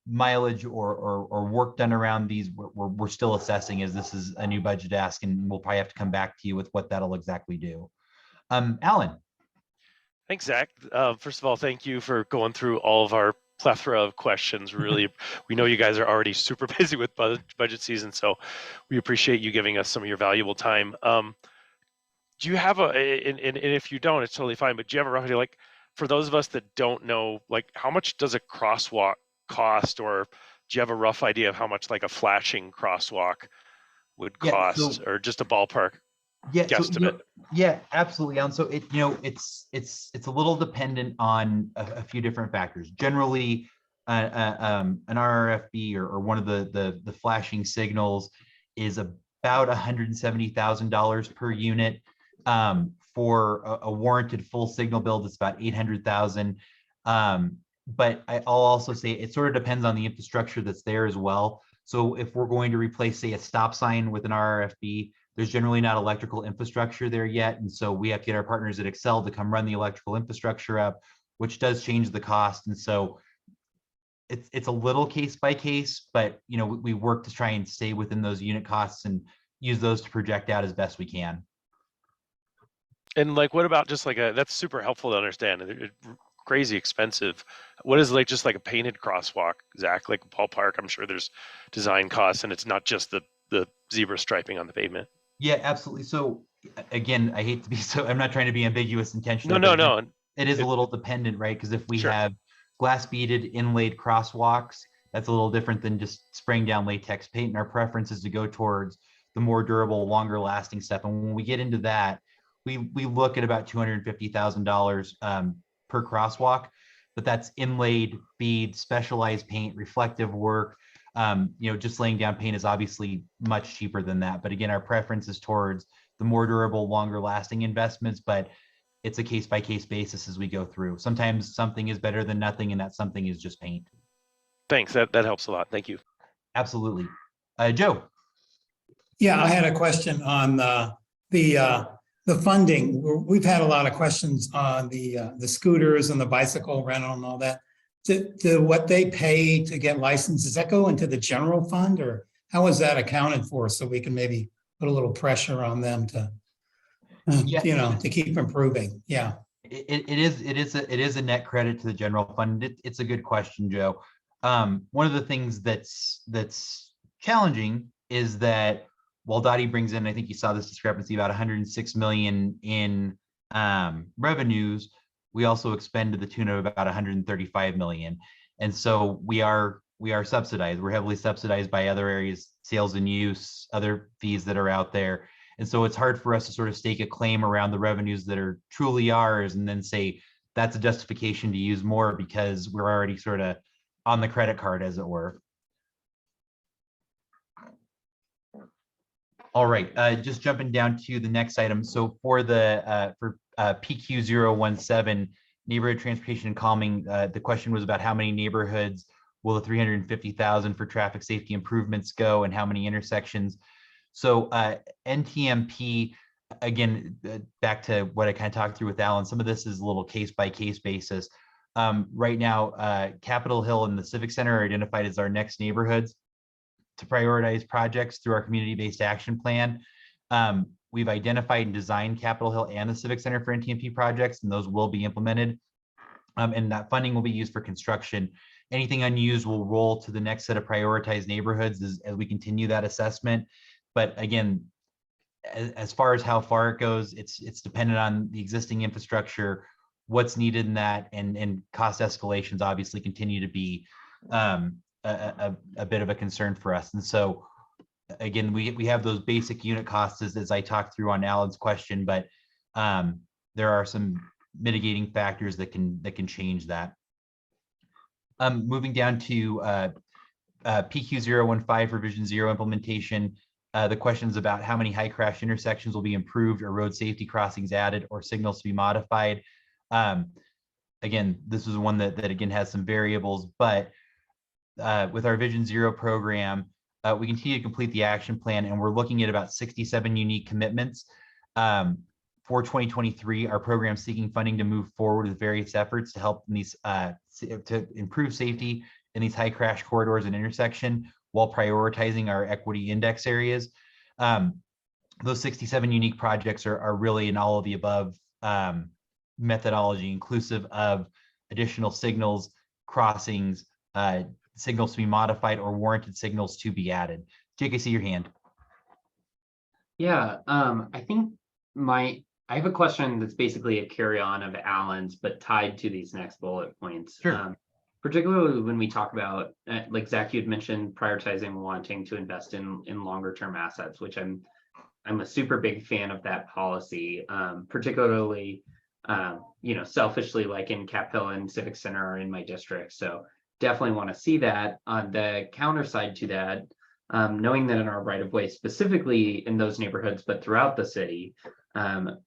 mileage or work done around these, we're still assessing, as this is a new budget ask, and we'll probably have to come back to you with what that'll exactly do. Alan. Thanks, Zach. First of all, thank you for going through all of our plethora of questions. Really, we know you guys are already super busy with budget season, so we appreciate you giving us some of your valuable time. Do you have and if you don't, it's totally fine, but do you have a rough idea, like, for those of us that don't know, like, how much does a crosswalk cost, or do you have a rough idea of how much like a flashing crosswalk would cost, or just a ballpark guesstimate? Yeah, absolutely. And so it's a little dependent on a few different factors. Generally, an RRFB or one of the flashing signals is about $170,000 per unit. For a warranted full signal build, it's about $800,000. But I'll also say it sort of depends on the infrastructure that's there as well. So if we're going to replace, say, a stop sign with an RRFB, there's generally not electrical infrastructure there yet. And so we have to get our partners at Excel to come run the electrical infrastructure up, which does change the cost. And so it's a little case by case, but we work to try and stay within those unit costs and use those to project out as best we can. And like, what about just like that's super helpful to understand. Crazy expensive. What is like just like a painted crosswalk, Zach? Like ballpark? I'm sure there's design costs, and it's not just the zebra striping on the pavement. Yeah, absolutely. So again, I hate to be I'm not trying to be ambiguous intentionally. No. It is a little dependent, right? Because if we have glass beaded inlaid crosswalks, that's a little different than just spraying down latex paint. And our preference is to go towards the more durable, longer lasting stuff. And when we get into that, we look at about $250,000 per crosswalk, but that's inlaid bead, specialized paint, reflective work. Just laying down paint is obviously much cheaper than that. But again, our preference is towards the more durable, longer lasting investments, but it's a case by case basis as we go through. Sometimes something is better than nothing, and that something is just paint. Thanks, that helps a lot. Thank you. Absolutely. Joe. Yeah, I had a question on the funding. We've had a lot of questions on the scooters and the bicycle rental and all that. To what they pay to get licensed, does that go into the general fund, or how is that accounted for? So we can maybe put a little pressure on them to, to keep improving. Yeah. It is a net credit to the general fund. It's a good question, Joe. One of the things that's challenging is that while DOTI brings in, I think you saw this discrepancy, about 106 million in revenues, we also expend to the tune of about 135 million. And so we are subsidized. We're heavily subsidized by other areas, sales and use, other fees that are out there. And so it's hard for us to sort of stake a claim around the revenues that are truly ours and then say that's a justification to use more because we're already sort of on the credit card, as it were. All right, just jumping down to the next item. So for the PQ017, neighborhood transportation and calming, the question was about how many neighborhoods will the 350,000 for traffic safety improvements go and how many intersections. So NTMP, again, back to what I kind of talked through with Alan, some of this is a little case by case basis. Right now, Capitol Hill and the Civic Center are identified as our next neighborhoods to prioritize projects through our community-based action plan. We've identified and designed Capitol Hill and the Civic Center for NTMP projects, and those will be implemented. And that funding will be used for construction. anything unused will roll to the next set of prioritized neighborhoods as we continue that assessment. But again, as far as how far it goes, it's dependent on the existing infrastructure, what's needed in that, and cost escalations obviously continue to be a bit of a concern for us. And so again, we have those basic unit costs as I talked through on Alan's question, but there are some mitigating factors that can change that. Moving down to PQ015 for Vision Zero implementation. The questions about how many high crash intersections will be improved or road safety crossings added or signals to be modified. Again, this is one that again has some variables, but with our Vision Zero program, we continue to complete the action plan, and we're looking at about 67 unique commitments. For 2023, our program seeking funding to move forward with various efforts to help in these to improve safety in these high crash corridors and intersection while prioritizing our equity index areas. Those 67 unique projects are really in all of the above methodology, inclusive of additional signals, crossings, signals to be modified, or warranted signals to be added. Jake, I see your hand. Yeah, I think I have a question that's basically a carry on of Alan's, but tied to these next bullet points. Sure. Particularly when we talk about, like Zach, you'd mentioned prioritizing wanting to invest in longer term assets, which I'm a super big fan of that policy, particularly, selfishly, like in Cap Hill and Civic Center are in my district. So definitely want to see that. On the counter side to that, knowing that in our right of way, specifically in those neighborhoods, but throughout the city,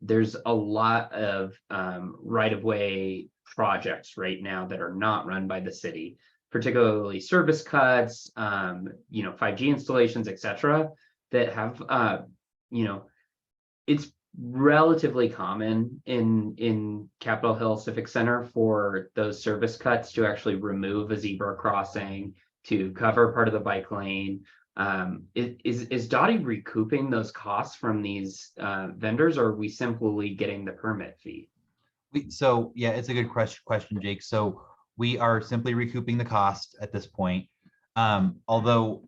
there's a lot of right of way projects right now that are not run by the city, particularly service cuts, 5G installations, etc., that have, it's relatively common in Capitol Hill Civic Center for those service cuts to actually remove a zebra crossing, to cover part of the bike lane. Is DOTI recouping those costs from these vendors, or are we simply getting the permit fee? So yeah, it's a good question, Jake. So we are simply recouping the cost at this point. Although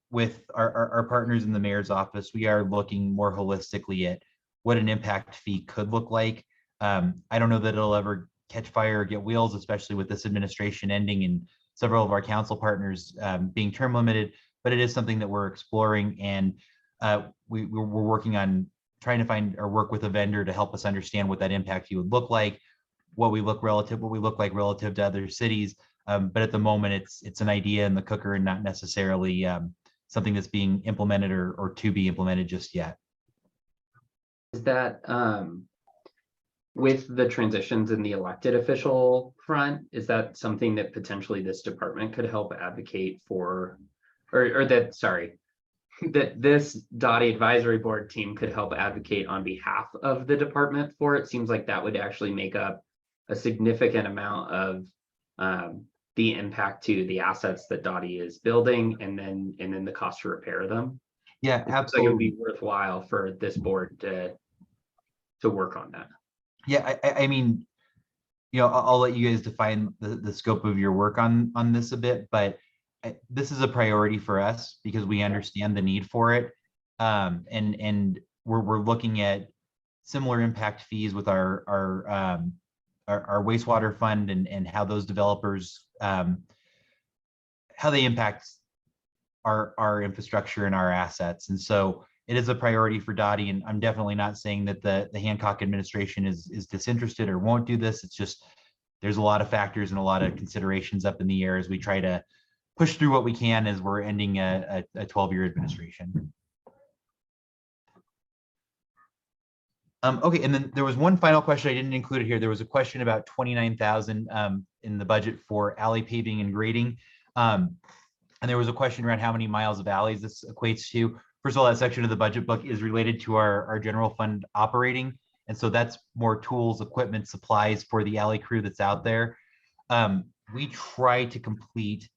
with our partners in the mayor's office, we are looking more holistically at what an impact fee could look like. I don't know that it'll ever catch fire or get wheels, especially with this administration ending and several of our council partners being term limited, but it is something that we're exploring, and we're working on trying to find or work with a vendor to help us understand what that impact fee would look like, what we look like relative to other cities. But at the moment, it's an idea in the cooker and not necessarily something that's being implemented or to be implemented just yet. Is that with the transitions in the elected official front, is that something that potentially this department could help advocate for, that this DOTI advisory board team could help advocate on behalf of the department for? It seems like that would actually make up a significant amount of the impact to the assets that DOTI is building, and then the cost to repair them. Yeah, absolutely. It's like it would be worthwhile for this board to work on that. Yeah, I mean, I'll let you guys define the scope of your work on this a bit, but this is a priority for us because we understand the need for it, and we're looking at similar impact fees with our wastewater fund and how those developers how they impact our infrastructure and our assets. And so it is a priority for DOTI, and I'm definitely not saying that the Hancock administration is disinterested or won't do this. It's just there's a lot of factors and a lot of considerations up in the air as we try to push through what we can as we're ending a 12-year administration. Okay, and then there was one final question I didn't include it here. There was a question about 29,000 in the budget for alley paving and grading. And there was a question around how many miles of alleys this equates to. First of all, that section of the budget book is related to our general fund operating. And so that's more tools, equipment, supplies for the alley crew that's out there. We try to complete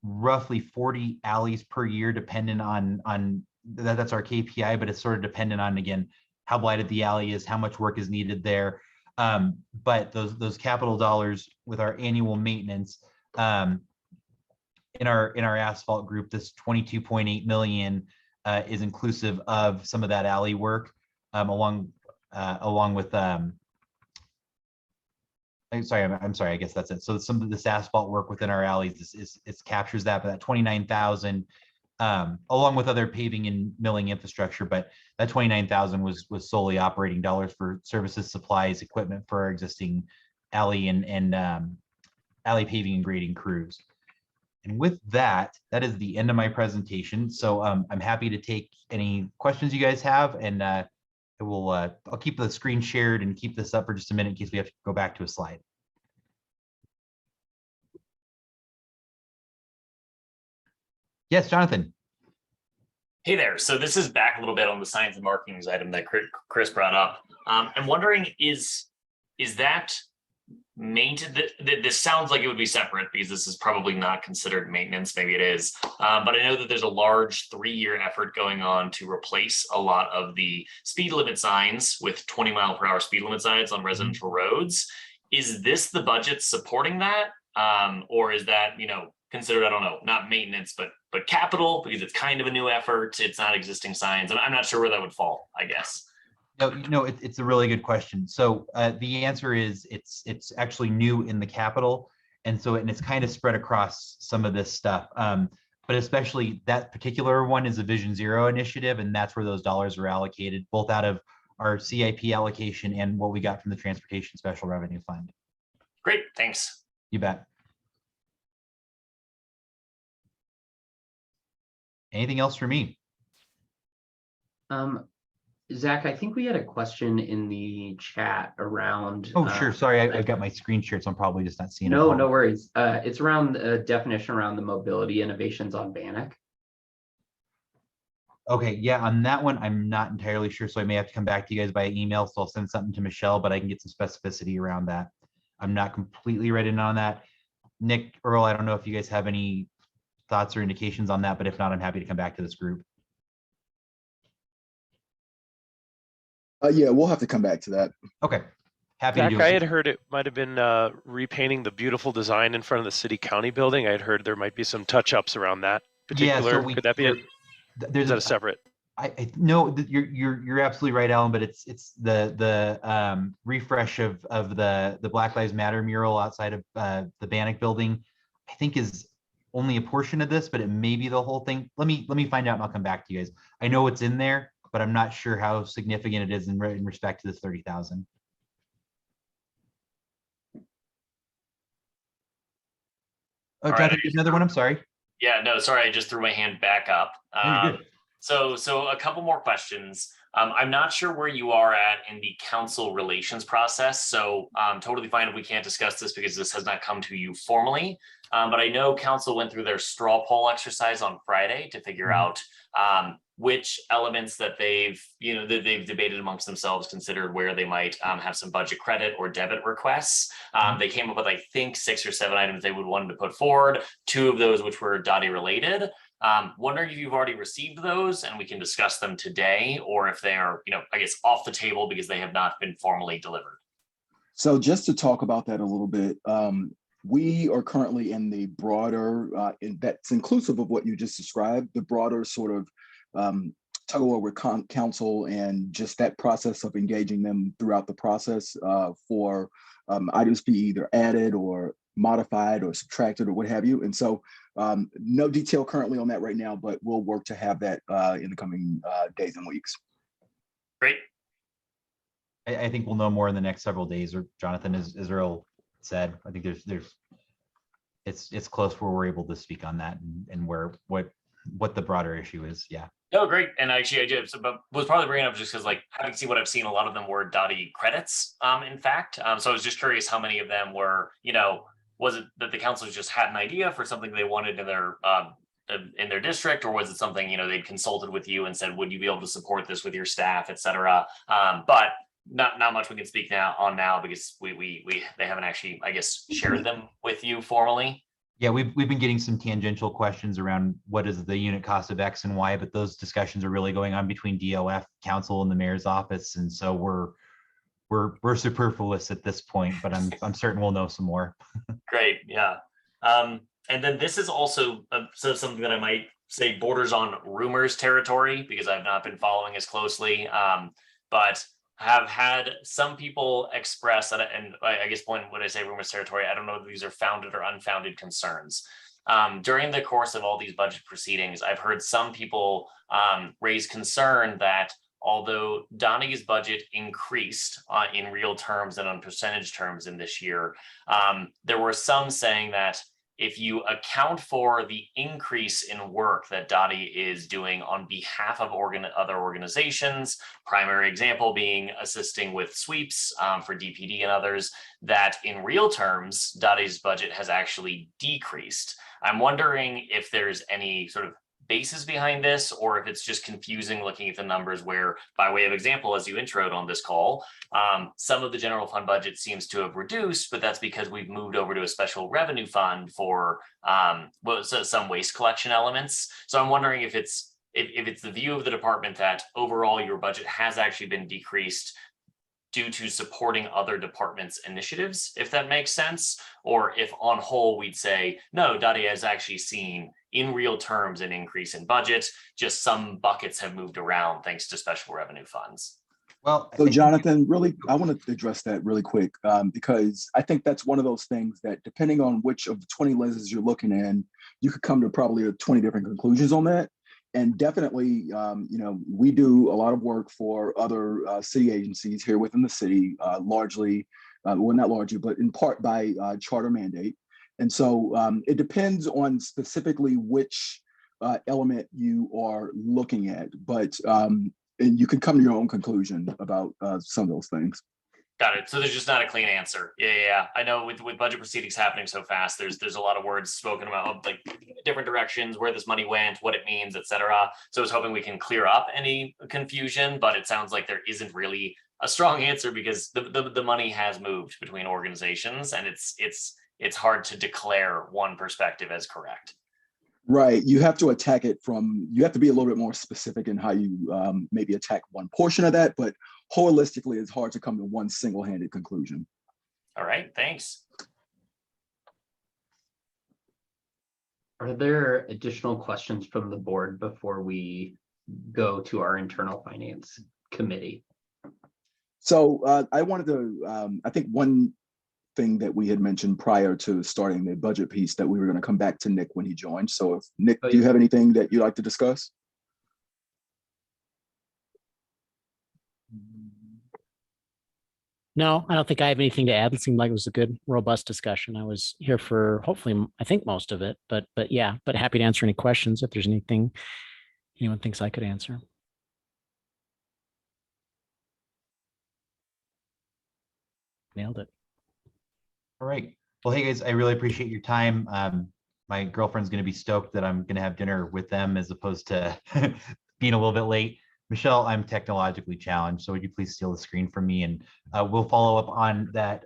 roughly 40 alleys per year, dependent on that's our KPI, but it's sort of dependent on, again, how blighted the alley is, how much work is needed there. But those capital dollars with our annual maintenance, in our asphalt group, this 22.8 million is inclusive of some of that alley work, along with I'm sorry, I guess that's it. So some of this asphalt work within our alleys is captures that, but that 29,000, along with other paving and milling infrastructure, but that 29,000 was solely operating dollars for services, supplies, equipment for our existing alley and alley paving and grading crews. And with that, that is the end of my presentation. So I'm happy to take any questions you guys have, and I'll keep the screen shared and keep this up for just a minute in case we have to go back to a slide. Yes, Jonathan. Hey there. So this is back a little bit on the science and markings item that Chris brought up. I'm wondering, is that maintenance? This sounds like it would be separate because this is probably not considered maintenance. Maybe it is. But I know that there's a large 3-year effort going on to replace a lot of the speed limit signs with 20-mile-per-hour speed limit signs on residential roads. Is this the budget supporting that? Or is that, considered, I don't know, not maintenance, but capital, because it's kind of a new effort. It's not existing signs. And I'm not sure where that would fall, I guess. No, it's a really good question. So the answer is it's actually new in the capital. And it's kind of spread across some of this stuff. But especially that particular one is a Vision Zero initiative. And that's where those dollars are allocated, both out of our CIP allocation and what we got from the Transportation Special Revenue Fund. Great, thanks. You bet. Anything else for me? Zach, I think we had a question in the chat around. Oh, sure. Sorry, I've got my screen shared, so I'm probably just not seeing it. No worries. It's around the definition around the mobility innovations on Bannock. Okay, yeah, on that one, I'm not entirely sure, so I may have to come back to you guys by email. So I'll send something to Michelle, but I can get some specificity around that. I'm not completely ready on that. Nick, Earl, I don't know if you guys have any thoughts or indications on that, but if not, I'm happy to come back to this group. Yeah, we'll have to come back to that. Okay. Happy Zach, to do it. I had heard it might have been repainting the beautiful design in front of the city county building. I had heard there might be some touch-ups around that particular. Yeah, so could that be there's a separate? I no, you're absolutely right, Alan. But it's the refresh of the Black Lives Matter mural outside of the Bannock building. I think is only a portion of this, but it may be the whole thing. Let me find out, and I'll come back to you guys. I know it's in there, but I'm not sure how significant it is in respect to this 30,000. Oh, Jonathan, there's another one. I'm sorry. Yeah, no, sorry, I just threw my hand back up. So a couple more questions. I'm not sure where you are at in the council relations process, so totally fine if we can't discuss this because this has not come to you formally. But I know council went through their straw poll exercise on Friday to figure out which elements that they've debated amongst themselves, considered where they might have some budget credit or debit requests. They came up with, I think, 6 or 7 items they would want to put forward, 2 of those which were DOTI related. Wondering if you've already received those and we can discuss them today, or if they are, I guess, off the table because they have not been formally delivered. So just to talk about that a little bit, we are currently in the broader, that's inclusive of what you just described, the broader sort of tug of war with council and just that process of engaging them throughout the process for items to be either added or modified or subtracted or what have you. And so no detail currently on that right now, but we'll work to have that in the coming days and weeks. Great. I think we'll know more in the next several days, or Jonathan, as Earl said. I think it's close where we're able to speak on that and what the broader issue is. Yeah. No, great. And actually, I did, but was probably bringing up just because, having seen what I've seen, a lot of them were DOTI credits. In fact, so I was just curious how many of them were, was it that the council just had an idea for something they wanted in their district, or was it something they'd consulted with you and said, would you be able to support this with your staff, et cetera? But not much we can speak now because they haven't actually, I guess, shared them with you formally. Yeah, we've been getting some tangential questions around what is the unit cost of X and Y, but those discussions are really going on between DOF, council, and the mayor's office, and so we're superfluous at this point. But I'm certain we'll know some more. Great, yeah. And then this is also something that I might say borders on rumors territory because I've not been following as closely, but have had some people express, and I guess when I say rumors territory, I don't know if these are founded or unfounded concerns. During the course of all these budget proceedings, I've heard some people raise concern that although Donnie's budget increased in real terms and on percentage terms in this year, there were some saying that if you account for the increase in work that DOTI is doing on behalf of other organizations, primary example being assisting with sweeps for DPD and others, that in real terms, DOTI's budget has actually decreased. I'm wondering if there's any sort of basis behind this, or if it's just confusing looking at the numbers where, by way of example, as you introed on this call, some of the general fund budget seems to have reduced, but that's because we've moved over to a special revenue fund for some waste collection elements. So I'm wondering if it's the view of the department that overall your budget has actually been decreased due to supporting other departments' initiatives, if that makes sense, or if on whole we'd say, no, DOTI has actually seen in real terms an increase in budget, just some buckets have moved around thanks to special revenue funds. Well, so Jonathan, really, I want to address that really quick because I think that's one of those things that depending on which of the 20 lenses you're looking in, you could come to probably 20 different conclusions on that. And definitely, we do a lot of work for other city agencies here within the city, largely, well, not largely, but in part by charter mandate. And so it depends on specifically which element you are looking at, but and you can come to your own conclusion about some of those things. Got it. So there's just not a clean answer. Yeah. I know with budget proceedings happening so fast, there's a lot of words spoken about like different directions, where this money went, what it means, etc. So I was hoping we can clear up any confusion, but it sounds like there isn't really a strong answer because the money has moved between organizations, and it's hard to declare one perspective as correct. Right. You have to attack it you have to be a little bit more specific in how you maybe attack one portion of that, but holistically, it's hard to come to one single-handed conclusion. All right, thanks. Are there additional questions from the board before we go to our internal finance committee? So I wanted to, I think one thing that we had mentioned prior to starting the budget piece that we were going to come back to Nick when he joined. So if Nick, do you have anything that you'd like to discuss? No, I don't think I have anything to add. It seemed like it was a good, robust discussion. I was here for hopefully, I think most of it, but yeah, but happy to answer any questions if there's anything anyone thinks I could answer. Nailed it. All right. Well, hey guys, I really appreciate your time. My girlfriend's going to be stoked that I'm going to have dinner with them as opposed to being a little bit late. Michelle, I'm technologically challenged, so would you please steal the screen from me? And we'll follow up on that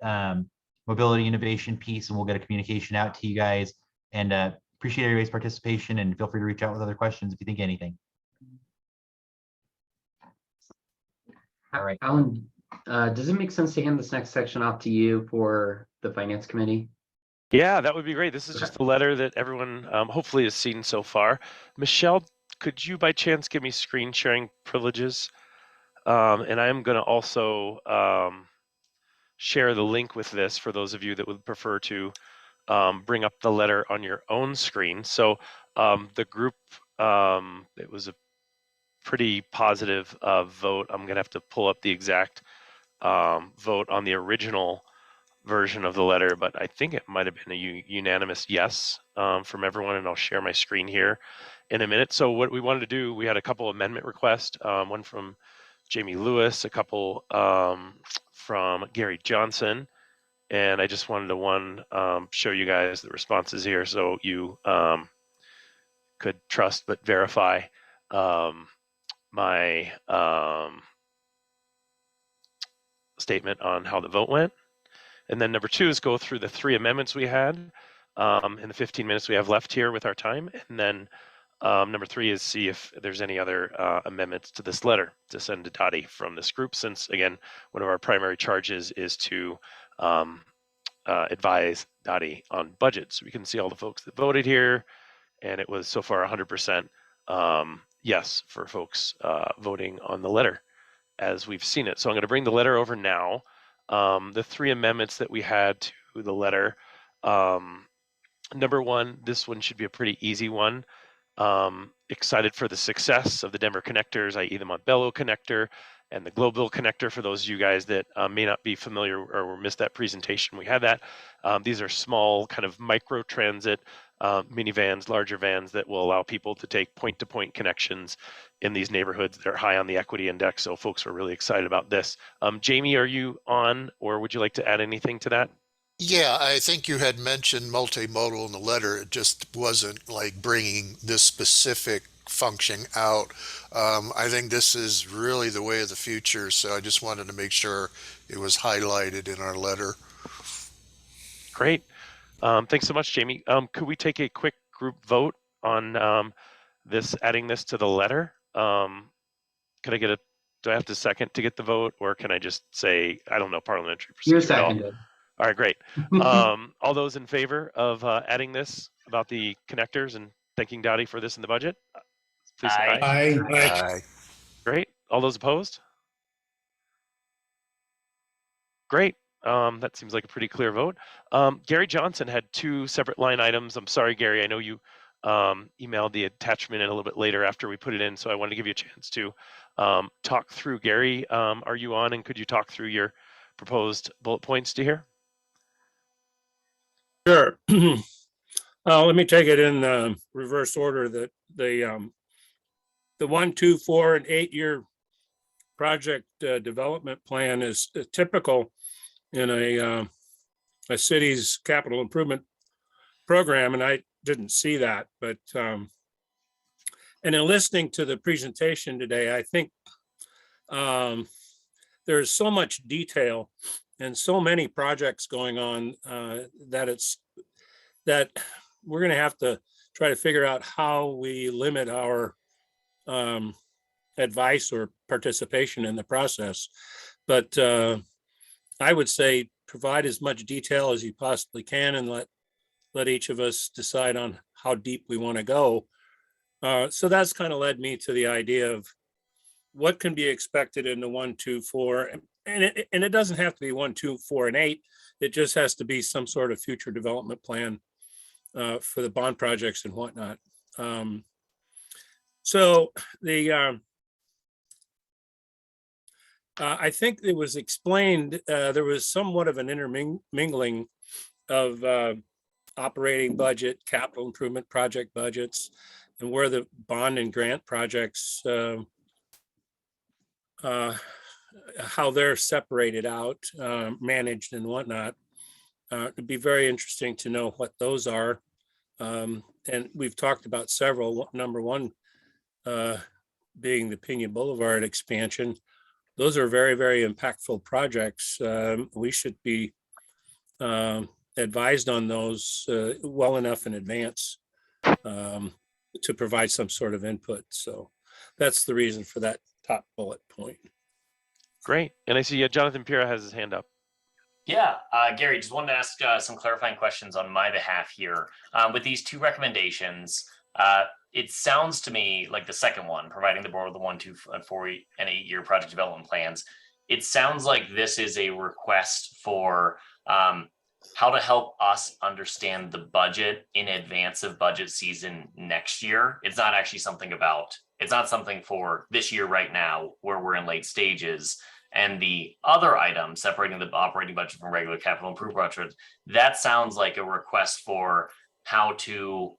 mobility innovation piece, and we'll get a communication out to you guys. And appreciate everybody's participation, and feel free to reach out with other questions if you think of anything. All right. Alan, does it make sense to hand this next section off to you for the finance committee? Yeah, that would be great. This is just a letter that everyone hopefully has seen so far. Michelle, could you by chance give me screen sharing privileges? And I'm going to also share the link with this for those of you that would prefer to bring up the letter on your own screen. So the group, it was a pretty positive vote. I'm going to have to pull up the exact vote on the original version of the letter, but I think it might have been a unanimous yes from everyone, and I'll share my screen here in a minute. So what we wanted to do, we had a couple amendment requests, one from Jamie Lewis, a couple from Gary Johnson, and I just wanted to show you guys the responses here so you could trust but verify my statement on how the vote went. And then number two is go through the 3 amendments we had in the 15 minutes we have left here with our time. And then number 3 is see if there's any other amendments to this letter to send to DOTI from this group, since again, one of our primary charges is to advise DOTI on budgets. We can see all the folks that voted here, and it was so far 100% yes for folks voting on the letter as we've seen it. So I'm going to bring the letter over now. The 3 amendments that we had to the letter. Number 1, this one should be a pretty easy one. Excited for the success of the Denver connectors, i.e. the Montbello connector and the Globeville connector. For those of you guys that may not be familiar or missed that presentation, we had that. These are small kind of micro transit minivans, larger vans that will allow people to take point-to-point connections in these neighborhoods that are high on the equity index. So folks are really excited about this. Jamie, are you on, or would you like to add anything to that? Yeah, I think you had mentioned multimodal in the letter. It just wasn't like bringing this specific function out. I think this is really the way of the future. So I just wanted to make sure it was highlighted in our letter. Great. Thanks so much, Jamie. Could we take a quick group vote on this, adding this to the letter? Could I get do I have to second to get the vote, or can I just say, I don't know, parliamentary procedure? You're seconded. All right, great. All those in favor of adding this about the connectors and thanking DOTI for this in the budget? Please say aye. Aye. Great. All those opposed? Great. That seems like a pretty clear vote. Gary Johnson had 2 separate line items. I'm sorry, Gary, I know you emailed the attachment in a little bit later after we put it in, so I wanted to give you a chance to talk through. Gary, are you on, and could you talk through your proposed bullet points to here? Sure. Let me take it in reverse order. That the 1, 2, 4, and 8-year project development plan is typical in a city's capital improvement program, and I didn't see that. But and in listening to the presentation today, I think there's so much detail and so many projects going on that we're going to have to try to figure out how we limit our advice or participation in the process. But I would say provide as much detail as you possibly can, and let each of us decide on how deep we want to go. So that's kind of led me to the idea of what can be expected in the 1, 2, 4, and it doesn't have to be 1, 2, 4, and 8. It just has to be some sort of future development plan for the bond projects and whatnot. So I think it was explained, there was somewhat of an intermingling of operating budget, capital improvement project budgets, and where the bond and grant projects, how they're separated out, managed and whatnot. It'd be very interesting to know what those are. And we've talked about several. Number 1 being the Pena Boulevard expansion. Those are very, very impactful projects. We should be advised on those well enough in advance to provide some sort of input. So that's the reason for that top bullet point. Great. And I see Jonathan Pira has his hand up. Yeah, Gary, just wanted to ask some clarifying questions on my behalf here. With these 2 recommendations, it sounds to me like the second one, providing the board with the 1, 2, and 4, and 8-year project development plans. It sounds like this is a request for how to help us understand the budget in advance of budget season next year. It's not actually something it's not something for this year right now where we're in late stages. And the other item, separating the operating budget from regular capital improvement budget, that sounds like a request for how to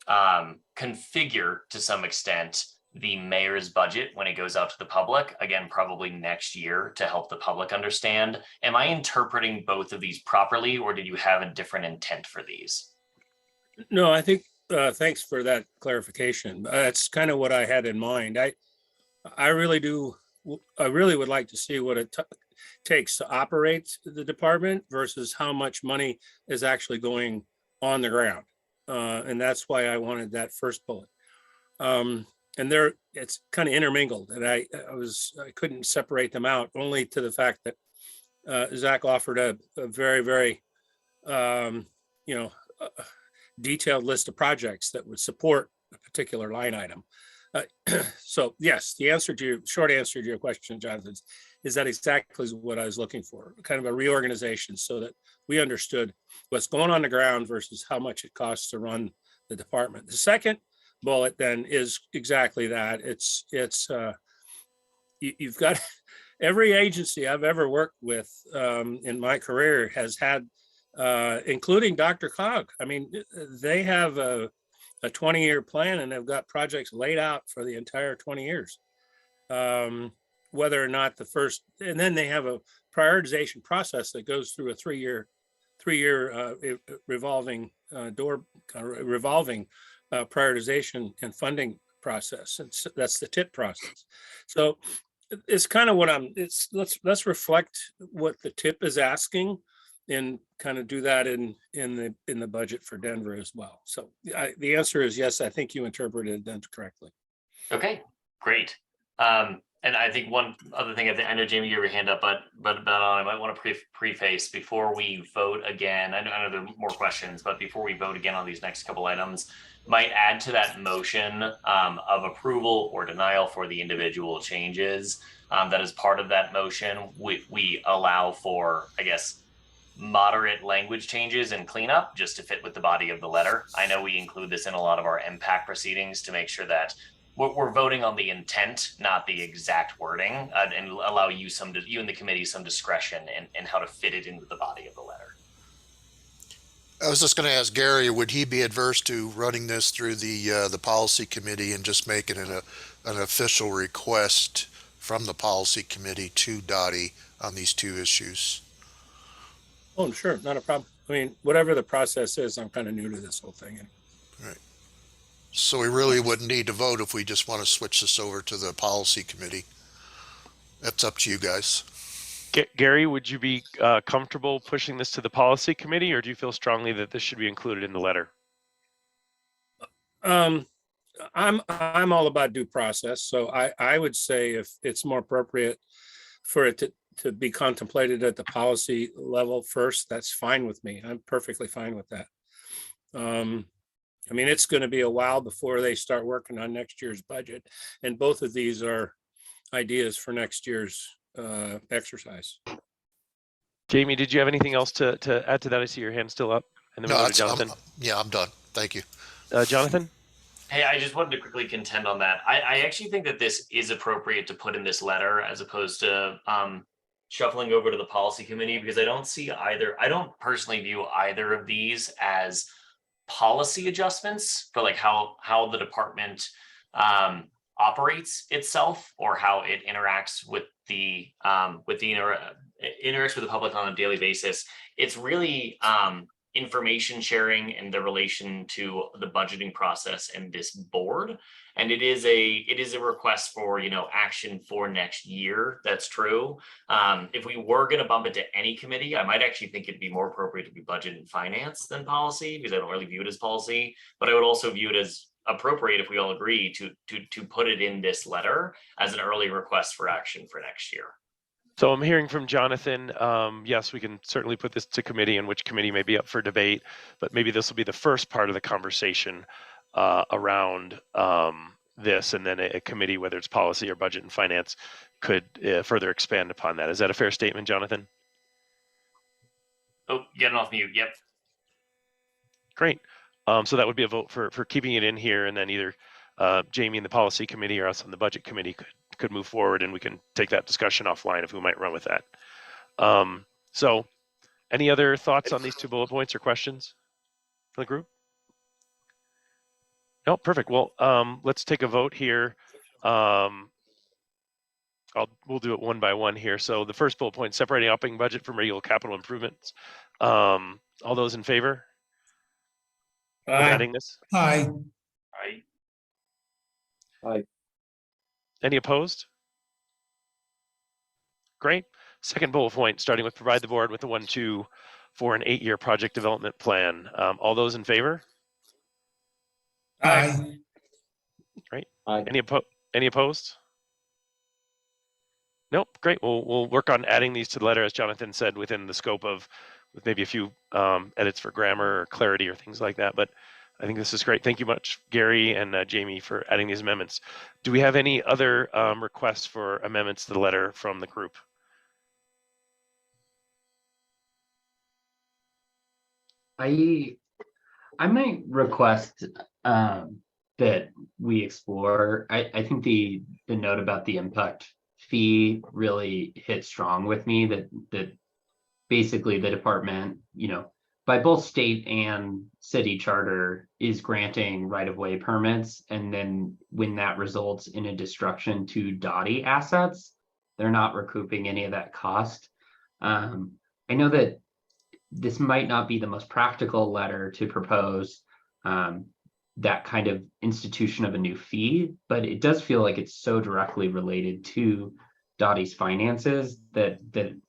configure to some extent the mayor's budget when it goes out to the public, again, probably next year, to help the public understand. Am I interpreting both of these properly, or did you have a different intent for these? No, I think, thanks for that clarification. That's kind of what I had in mind. I really would like to see what it takes to operate the department versus how much money is actually going on the ground. And that's why I wanted that first bullet. And it's kind of intermingled, and I couldn't separate them out, only to the fact that Zach offered a very, very you know, a detailed list of projects that would support a particular line item. So yes, the short answer to your question, Jonathan, is that exactly what I was looking for, kind of a reorganization so that we understood what's going on the ground versus how much it costs to run the department. The second bullet then is exactly that. You've got every agency I've ever worked with in my career has had, including DRCOG. I mean, they have a 20-year plan and they've got projects laid out for the entire 20 years. Whether or not and then they have a prioritization process that goes through a three-year revolving prioritization and funding process. And so that's the TIP process. So it's kind of what let's reflect what the TIP is asking and kind of do that in the budget for Denver as well. So the answer is yes, I think you interpreted that correctly. Okay, great. And I think one other thing, I know Jamie, you have your hand up, but I might want to preface before we vote again. I know there are more questions, but before we vote again on these next couple items, might add to that motion of approval or denial for the individual changes. That is part of that motion. We allow for, I guess, moderate language changes and cleanup just to fit with the body of the letter. I know we include this in a lot of our MPAC proceedings to make sure that we're voting on the intent, not the exact wording, and allow you and the committee some discretion in how to fit it into the body of the letter. I was just going to ask Gary, would he be adverse to running this through the policy committee and just making it an official request from the policy committee to DOTI on these two issues? Oh, sure, not a problem. I mean, whatever the process is, I'm kind of new to this whole thing. Right. So we really wouldn't need to vote if we just want to switch this over to the policy committee. That's up to you guys. Gary, would you be comfortable pushing this to the policy committee, or do you feel strongly that this should be included in the letter? I'm all about due process, so I would say if it's more appropriate for it to be contemplated at the policy level first, that's fine with me. I'm perfectly fine with that. I mean, it's going to be a while before they start working on next year's budget, and both of these are ideas for next year's exercise. Jamie, did you have anything else to add to that? I see your hand still up. And then No, we'll go to Jonathan. I'm done. Thank you. Jonathan? Hey, I just wanted to quickly contend on that. I actually think that this is appropriate to put in this letter as opposed to shuffling over to the policy committee, because I don't personally view either of these as policy adjustments for like how the department operates itself or how it interacts with the interacts with the public on a daily basis. It's really information sharing in the relation to the budgeting process and this board. And it is a request for, action for next year. That's true. If we were going to bump it to any committee, I might actually think it'd be more appropriate to be budget and finance than policy, because I don't really view it as policy, but I would also view it as appropriate if we all agree to put it in this letter as an early request for action for next year. So I'm hearing from Jonathan, yes, we can certainly put this to committee, and which committee may be up for debate, but maybe this will be the first part of the conversation around this, and then a committee, whether it's policy or budget and finance, could further expand upon that. Is that a fair statement, Jonathan? Oh, getting off mute. Yep. Great. So that would be a vote for keeping it in here, and then either Jamie in the policy committee or us on the budget committee could move forward, and we can take that discussion offline if we might run with that. So any other thoughts on these two bullet points or questions from the group? No, perfect. Well, let's take a vote here. We'll do it one by one here. So the first bullet point, separating operating budget from regular capital improvements. All those in favor of adding this? Aye. Aye. Aye. Any opposed? Great. Second bullet point, starting with provide the board with the 1-2 for an 8-year project development plan. All those in favor? Aye. Great. Aye. Any opposed? Nope. Great. We'll work on adding these to the letter, as Jonathan said, within the scope of with maybe a few edits for grammar or clarity or things like that. But I think this is great. Thank you much, Gary and Jamie, for adding these amendments. Do we have any other requests for amendments to the letter from the group? I might request that we explore. I think the note about the impact fee really hit strong with me, that basically the department, by both state and city charter, is granting right-of-way permits, and then when that results in a destruction to DOTI assets, they're not recouping any of that cost. I know that this might not be the most practical letter to propose that kind of institution of a new fee, but it does feel like it's so directly related to DOTI's finances that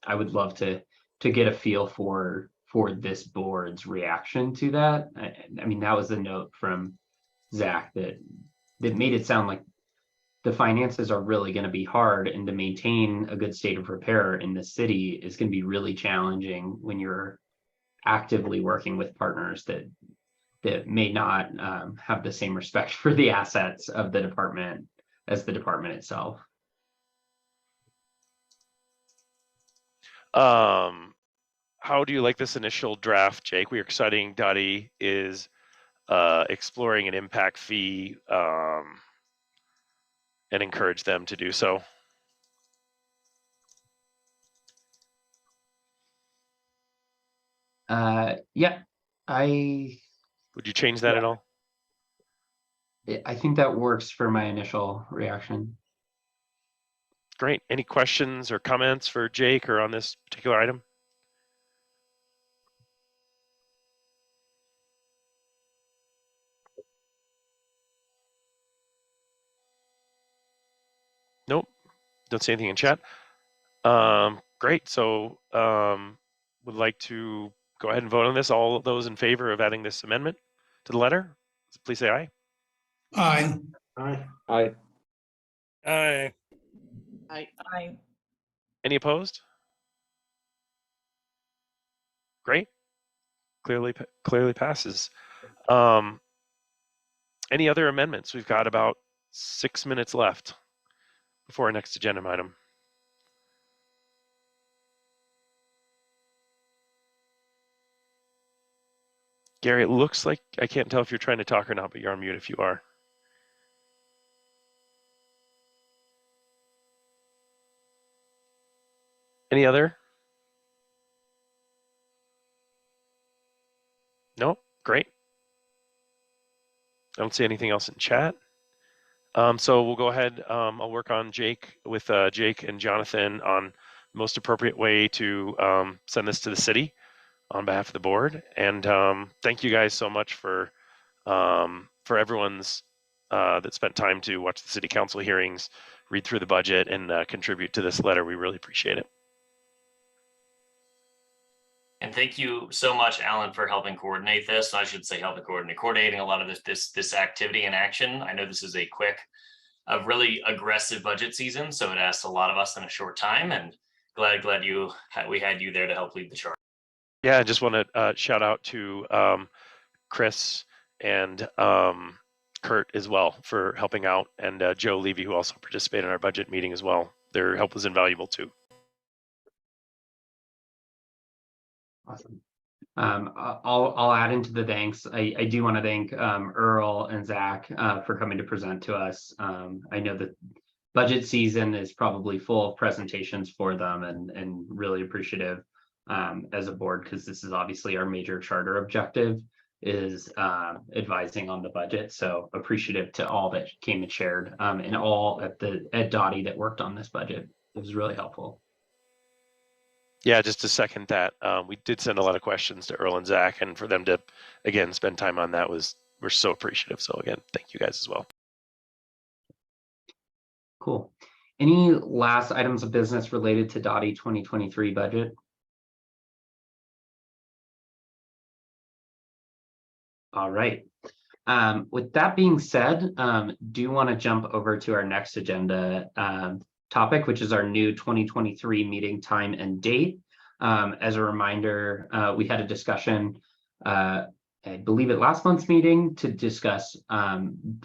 I would love to get a feel for this board's reaction to that. I mean, that was a note from Zach that made it sound like the finances are really going to be hard, and to maintain a good state of repair in the city is going to be really challenging when you're actively working with partners that may not have the same respect for the assets of the department as the department itself. How do you like this initial draft, Jake? We are exciting. DOTI is exploring an impact fee and encourage them to do so. Yeah, would you change that at all? I think that works for my initial reaction. Great. Any questions or comments for Jake or on this particular item? Nope. Don't see anything in chat. Great. So would like to go ahead and vote on this. All of those in favor of adding this amendment to the letter, please say aye. Aye. Aye. Aye. Aye. Aye. Any opposed? Great. Clearly passes. Any other amendments? We've got about 6 minutes left before our next agenda item. Gary, it looks like, I can't tell if you're trying to talk or not, but you're on mute if you are. Any other? No? Great. I don't see anything else in chat. So we'll go ahead. I'll work on Jake with Jake and Jonathan on the most appropriate way to send this to the city on behalf of the board. And thank you guys so much for everyone's that spent time to watch the city council hearings, read through the budget, and contribute to this letter. We really appreciate it. And thank you so much, Alan, for helping coordinate this. I should say coordinating a lot of this activity and action. I know this is a really aggressive budget season, so it asks a lot of us in a short time. And glad we had you there to help lead the charge. Yeah, I just want to shout out to Chris and Kurt as well for helping out, and Joe Levy, who also participated in our budget meeting as well. Their help was invaluable too. Awesome. I'll add into the thanks. I do want to thank Earl and Zach for coming to present to us. I know that budget season is probably full of presentations for them, and really appreciative as a board, because this is obviously our major charter objective, is advising on the budget. So appreciative to all that came and shared, and all at DOTI that worked on this budget. It was really helpful. Yeah, just to second that, we did send a lot of questions to Earl and Zach, and for them to, again, spend time on that we're so appreciative. So again, thank you guys as well. Cool. Any last items of business related to DOTI 2023 budget? All right. With that being said, do want to jump over to our next agenda topic, which is our new 2023 meeting time and date. As a reminder, we had a discussion, I believe at last month's meeting, to discuss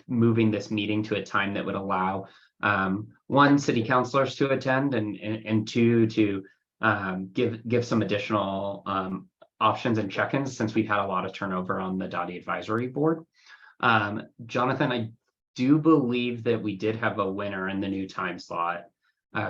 moving this meeting to a time that would allow one, city councilors to attend, and two, to give some additional options and check-ins, since we've had a lot of turnover on the DOTI advisory board. Jonathan, I do believe that we did have a winner in the new time slot.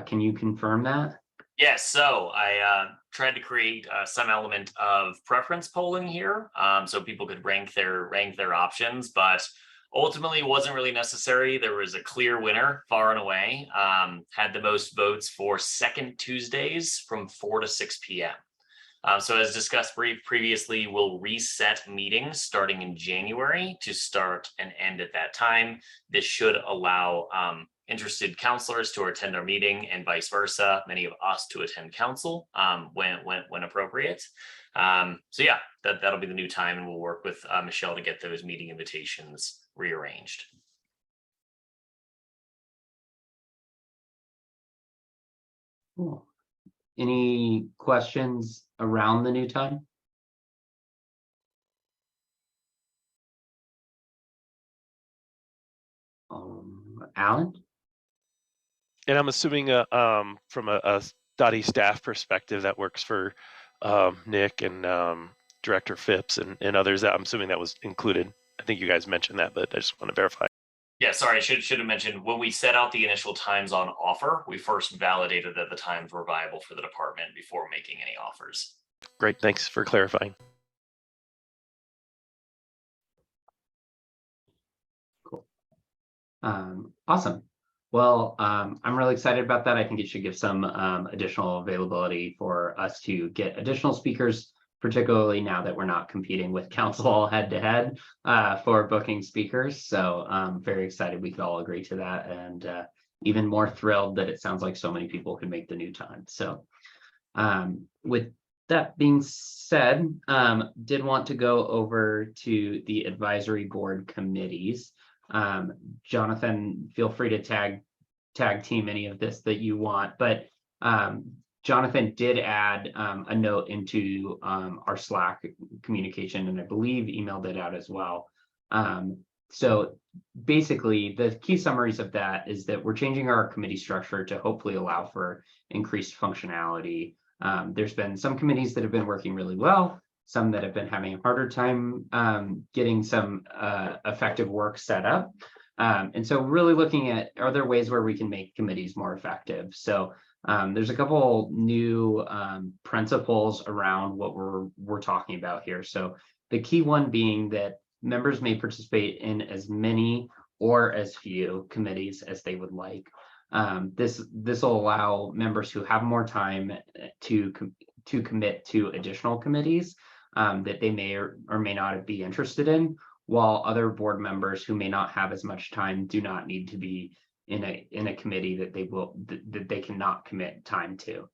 Can you confirm that? Yes, so I tried to create some element of preference polling here, so people could rank their options, but ultimately wasn't really necessary. There was a clear winner far and away. Had the most votes for second Tuesdays from 4 to 6 p.m. So as discussed previously, we'll reset meetings starting in January to start and end at that time. This should allow interested counselors to attend our meeting and vice versa, many of us to attend council when appropriate. So yeah, that'll be the new time, and we'll work with Michelle to get those meeting invitations rearranged. Cool. Any questions around the new time? Alan? And I'm assuming from a DOTI staff perspective, that works for Nick and Director Phipps and others. That I'm assuming that was included. I think you guys mentioned that, but I just want to verify. Yeah, sorry, I should have mentioned, when we set out the initial times on offer, we first validated that the times were viable for the department before making any offers. Great, thanks for clarifying. Cool. Awesome. Well, I'm really excited about that. I think it should give some additional availability for us to get additional speakers, particularly now that we're not competing with council head to head for booking speakers. So I'm very excited we could all agree to that, and even more thrilled that it sounds like so many people can make the new time. So with that being said, did want to go over to the advisory board committees. Jonathan, feel free to tag team any of this that you want, but Jonathan did add a note into our Slack communication, and I believe emailed it out as well. So basically, the key summaries of that is that we're changing our committee structure to hopefully allow for increased functionality. There's been some committees that have been working really well, some that have been having a harder time getting some effective work set up. And so really looking at, are there ways where we can make committees more effective? So there's a couple new principles around what we're talking about here. So the key one being that members may participate in as many or as few committees as they would like. This will allow members who have more time to commit to additional committees that they may or may not be interested in, while other board members who may not have as much time do not need to be in a committee that they cannot commit time to.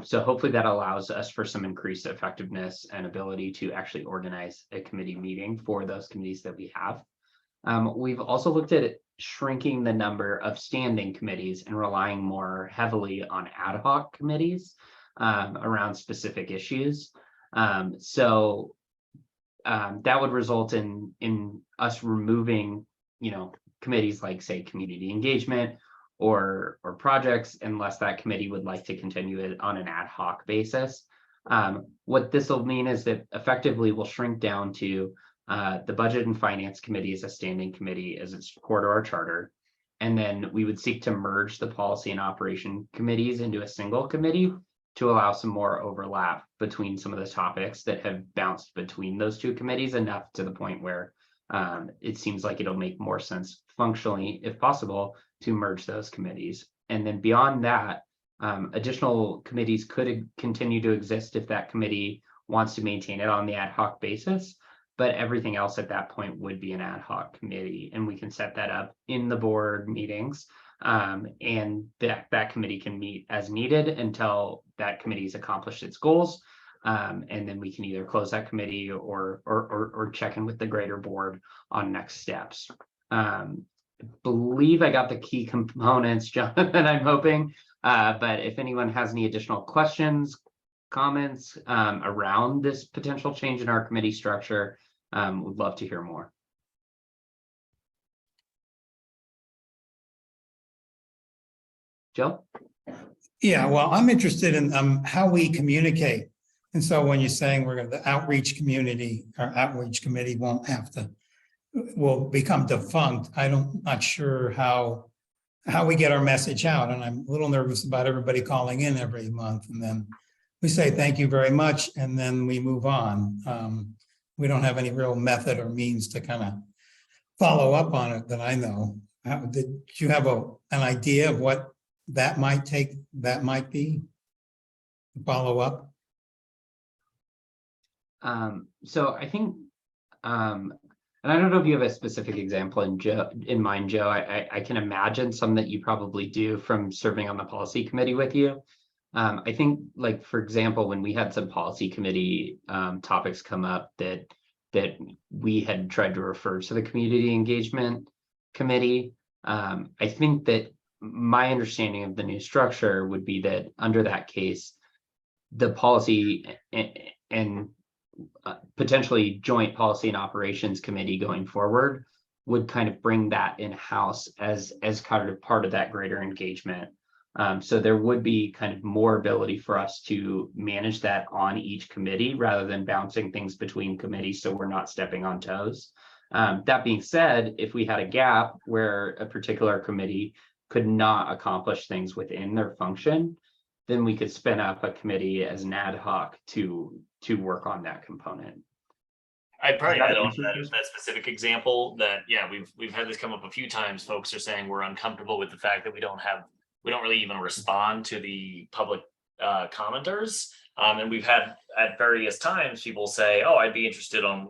So hopefully that allows us for some increased effectiveness and ability to actually organize a committee meeting for those committees that we have. We've also looked at shrinking the number of standing committees and relying more heavily on ad hoc committees around specific issues. So that would result in us removing, committees like, say, community engagement or projects, unless that committee would like to continue it on an ad hoc basis. What this will mean is that effectively we'll shrink down to the Budget and Finance Committee as a standing committee, as it's core to our charter. And then we would seek to merge the Policy and Operation Committees into a single committee to allow some more overlap between some of the topics that have bounced between those two committees, enough to the point where it seems like it'll make more sense functionally, if possible, to merge those committees. And then beyond that, additional committees could continue to exist if that committee wants to maintain it on the ad hoc basis, but everything else at that point would be an ad hoc committee, and we can set that up in the board meetings, and that committee can meet as needed until that committee's accomplished its goals. And then we can either close that committee or check in with the greater board on next steps. Believe I got the key components, Jonathan, I'm hoping, but if anyone has any additional questions, comments around this potential change in our committee structure, would love to hear more. Jill? Yeah, well, I'm interested in how we communicate. And so when you're saying we're going to, the outreach community, our outreach committee won't have to, will become defunct, not sure how we get our message out. And I'm a little nervous about everybody calling in every month. And then we say, thank you very much. And then we move on. We don't have any real method or means to kind of follow up on it that I know. Did you have an idea of what that might be? Follow up? So I think, and I don't know if you have a specific example in mind, Joe. I can imagine some that you probably do from serving on the policy committee with you. I think, like, for example, when we had some policy committee topics come up that we had tried to refer to the community engagement committee, I think that my understanding of the new structure would be that under that case, the policy and potentially joint policy and operations committee going forward would kind of bring that in-house as kind of part of that greater engagement. So there would be kind of more ability for us to manage that on each committee rather than bouncing things between committees, so we're not stepping on toes. That being said, if we had a gap where a particular committee could not accomplish things within their function, then we could spin up a committee as an ad hoc to work on that component. I'd probably add on to that specific example that, yeah, we've had this come up a few times. Folks are saying we're uncomfortable with the fact that we don't really even respond to the public commenters. And we've had at various times people say, oh, I'd be interested on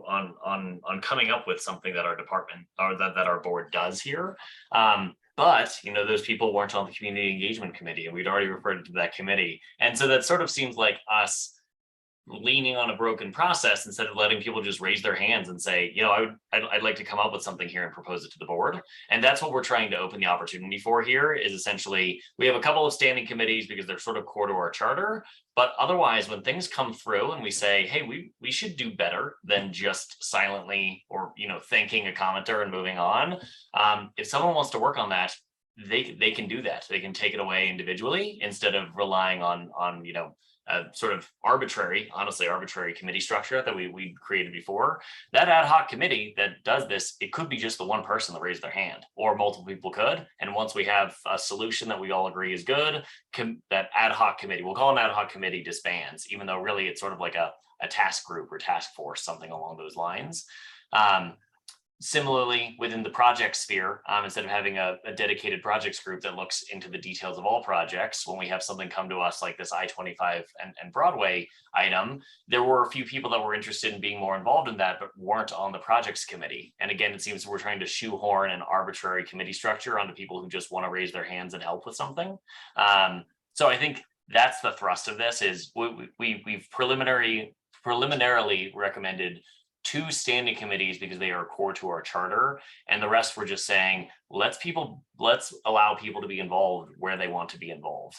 coming up with something that our department or that our board does here. But, you know, those people weren't on the community engagement committee and we'd already referred to that committee. And so that sort of seems like us leaning on a broken process instead of letting people just raise their hands and say, you know, I'd like to come up with something here and propose it to the board. And that's what we're trying to open the opportunity for here is essentially, we have a couple of standing committees because they're sort of core to our charter. But otherwise, when things come through and we say, hey, we should do better than just silently or, you know, thanking a commenter and moving on. If someone wants to work on that, they can do that. They can take it away individually instead of relying on you know, a sort of honestly arbitrary committee structure that we created before. That ad hoc committee that does this, it could be just the one person that raised their hand, or multiple people could. And once we have a solution that we all agree is good, that ad hoc committee, we'll call an ad hoc committee, disbands, even though really it's sort of like a task group or task force, something along those lines. Similarly, within the project sphere, instead of having a dedicated projects group that looks into the details of all projects, when we have something come to us like this I-25 and Broadway item, there were a few people that were interested in being more involved in that, but weren't on the projects committee. And again, it seems we're trying to shoehorn an arbitrary committee structure onto people who just want to raise their hands and help with something. So I think that's the thrust of this is we've preliminarily recommended 2 standing committees because they are core to our charter, and the rest we're just saying let's allow people to be involved where they want to be involved.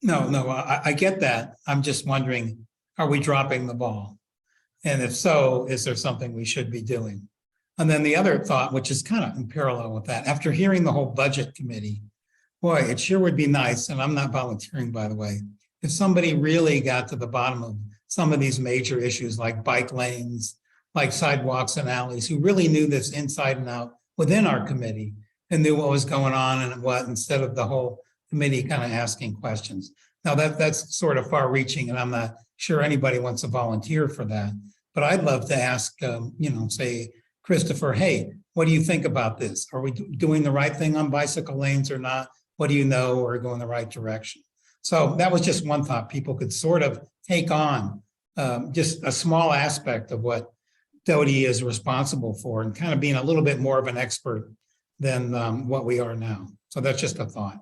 No, I get that. I'm just wondering, are we dropping the ball? And if so, is there something we should be doing? And then the other thought, which is kind of in parallel with that, after hearing the whole budget committee, boy, it sure would be nice, and I'm not volunteering, by the way, if somebody really got to the bottom of some of these major issues like bike lanes, like sidewalks and alleys, who really knew this inside and out within our committee and knew what was going on and what, instead of the whole committee kind of asking questions. Now that's sort of far reaching, and I'm not sure anybody wants to volunteer for that, but I'd love to ask, you know, say, Christopher, hey, what do you think about this? Are we doing the right thing on bicycle lanes or not? What do you know? Or go in the right direction? So that was just one thought people could sort of take on, just a small aspect of what DOTI is responsible for and kind of being a little bit more of an expert than what we are now. So that's just a thought.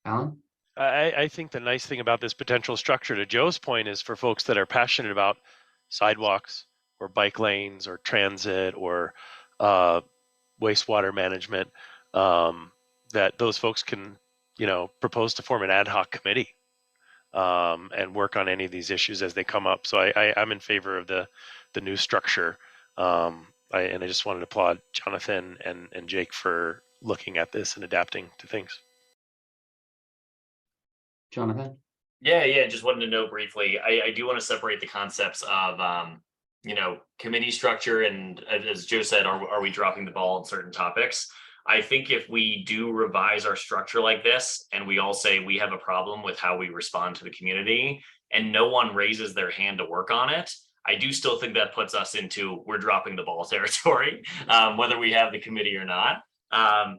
Alan? I think the nice thing about this potential structure, to Joe's point, is for folks that are passionate about sidewalks or bike lanes or transit or wastewater management, that those folks can, you know, propose to form an ad hoc committee and work on any of these issues as they come up. So I'm in favor of the new structure. And I just wanted to applaud Jonathan and Jake for looking at this and adapting to things. Jonathan? Yeah, just wanted to know briefly, I do want to separate the concepts of, committee structure and as Joe said, are we dropping the ball on certain topics? I think if we do revise our structure like this and we all say we have a problem with how we respond to the community and no one raises their hand to work on it, I do still think that puts us into we're dropping the ball territory, whether we have the committee or not.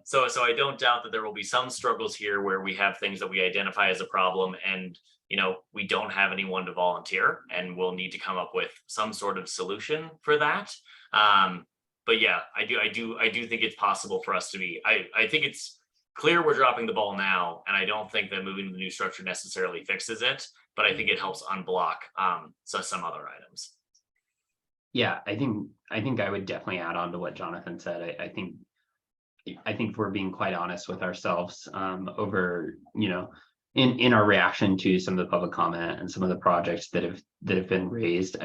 So I don't doubt that there will be some struggles here where we have things that we identify as a problem and we don't have anyone to volunteer and we'll need to come up with some sort of solution for that. But yeah, I do think it's possible for us to be, I think it's clear we're dropping the ball now, and I don't think that moving to the new structure necessarily fixes it, but I think it helps unblock some other items. Yeah, I think I would definitely add on to what Jonathan said. I think we're being quite honest with ourselves over, in our reaction to some of the public comment and some of the projects that have been raised.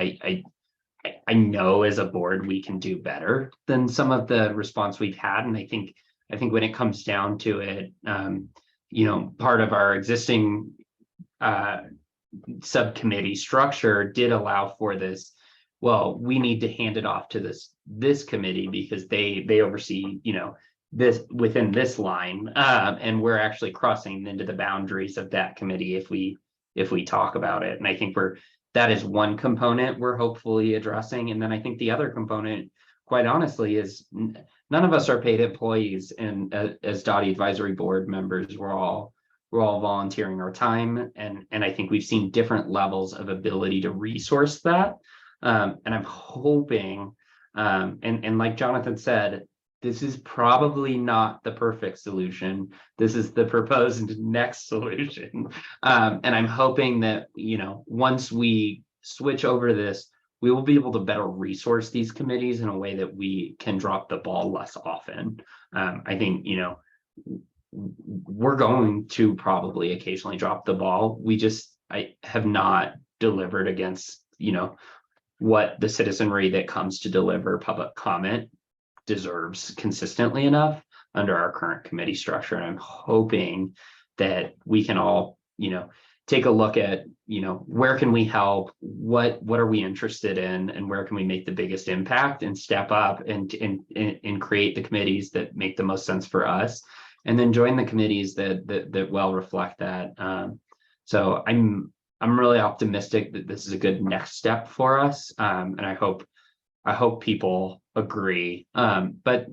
I know as a board we can do better than some of the response we've had, and I think when it comes down to it, part of our existing subcommittee structure did allow for this. Well, we need to hand it off to this committee because they oversee this within this line, and we're actually crossing into the boundaries of that committee if we talk about it. And I think that is one component we're hopefully addressing. And then I think the other component, quite honestly, is none of us are paid employees, and as DOTI advisory board members, we're all volunteering our time, and I think we've seen different levels of ability to resource that. And I'm hoping, and like Jonathan said, this is probably not the perfect solution. This is the proposed next solution. And I'm hoping that, once we switch over this, we will be able to better resource these committees in a way that we can drop the ball less often. I think, we're going to probably occasionally drop the ball. I have not delivered against, what the citizenry that comes to deliver public comment deserves consistently enough under our current committee structure. And I'm hoping that we can all, take a look at, where can we help, what are we interested in, and where can we make the biggest impact, and step up and create the committees that make the most sense for us, and then join the committees that well reflect that. So I'm really optimistic that this is a good next step for us, and I hope people agree. But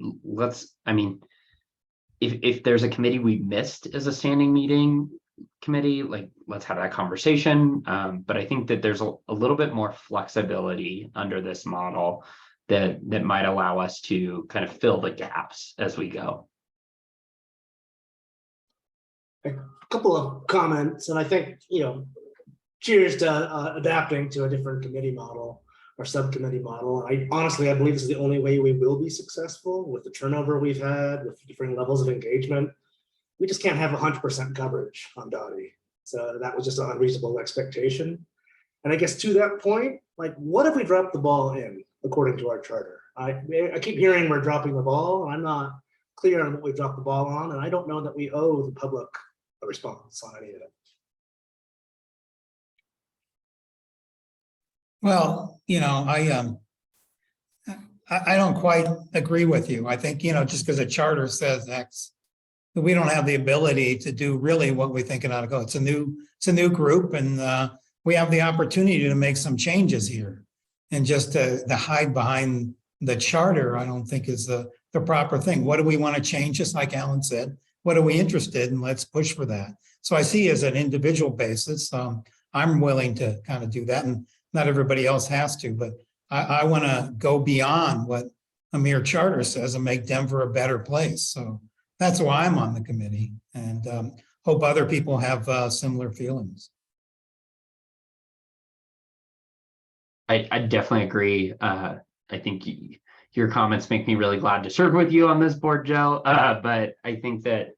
if there's a committee we missed as a standing meeting committee, let's have that conversation. But I think that there's a little bit more flexibility under this model that might allow us to kind of fill the gaps as we go. A couple of comments, and I think, cheers to adapting to a different committee model or subcommittee model. I believe this is the only way we will be successful with the turnover we've had, with different levels of engagement. We just can't have 100% coverage on DOTI. So that was just an unreasonable expectation. And I guess to that point, what if we drop the ball in according to our charter? I keep hearing we're dropping the ball. I'm not clear on what we dropped the ball on, and I don't know that we owe the public a response on any of it. Well, I don't quite agree with you. I think, just because a charter says X, that we don't have the ability to do really what we think it ought to go. It's a new group, and we have the opportunity to make some changes here. And just to hide behind the charter, I don't think is the proper thing. What do we want to change? Just like Alan said, what are we interested in? Let's push for that. So I see as an individual basis, I'm willing to kind of do that, and not everybody else has to, but I want to go beyond what a mere charter says and make Denver a better place. So that's why I'm on the committee, and hope other people have similar feelings. I definitely agree. I think your comments make me really glad to serve with you on this board, Joe. But I think that,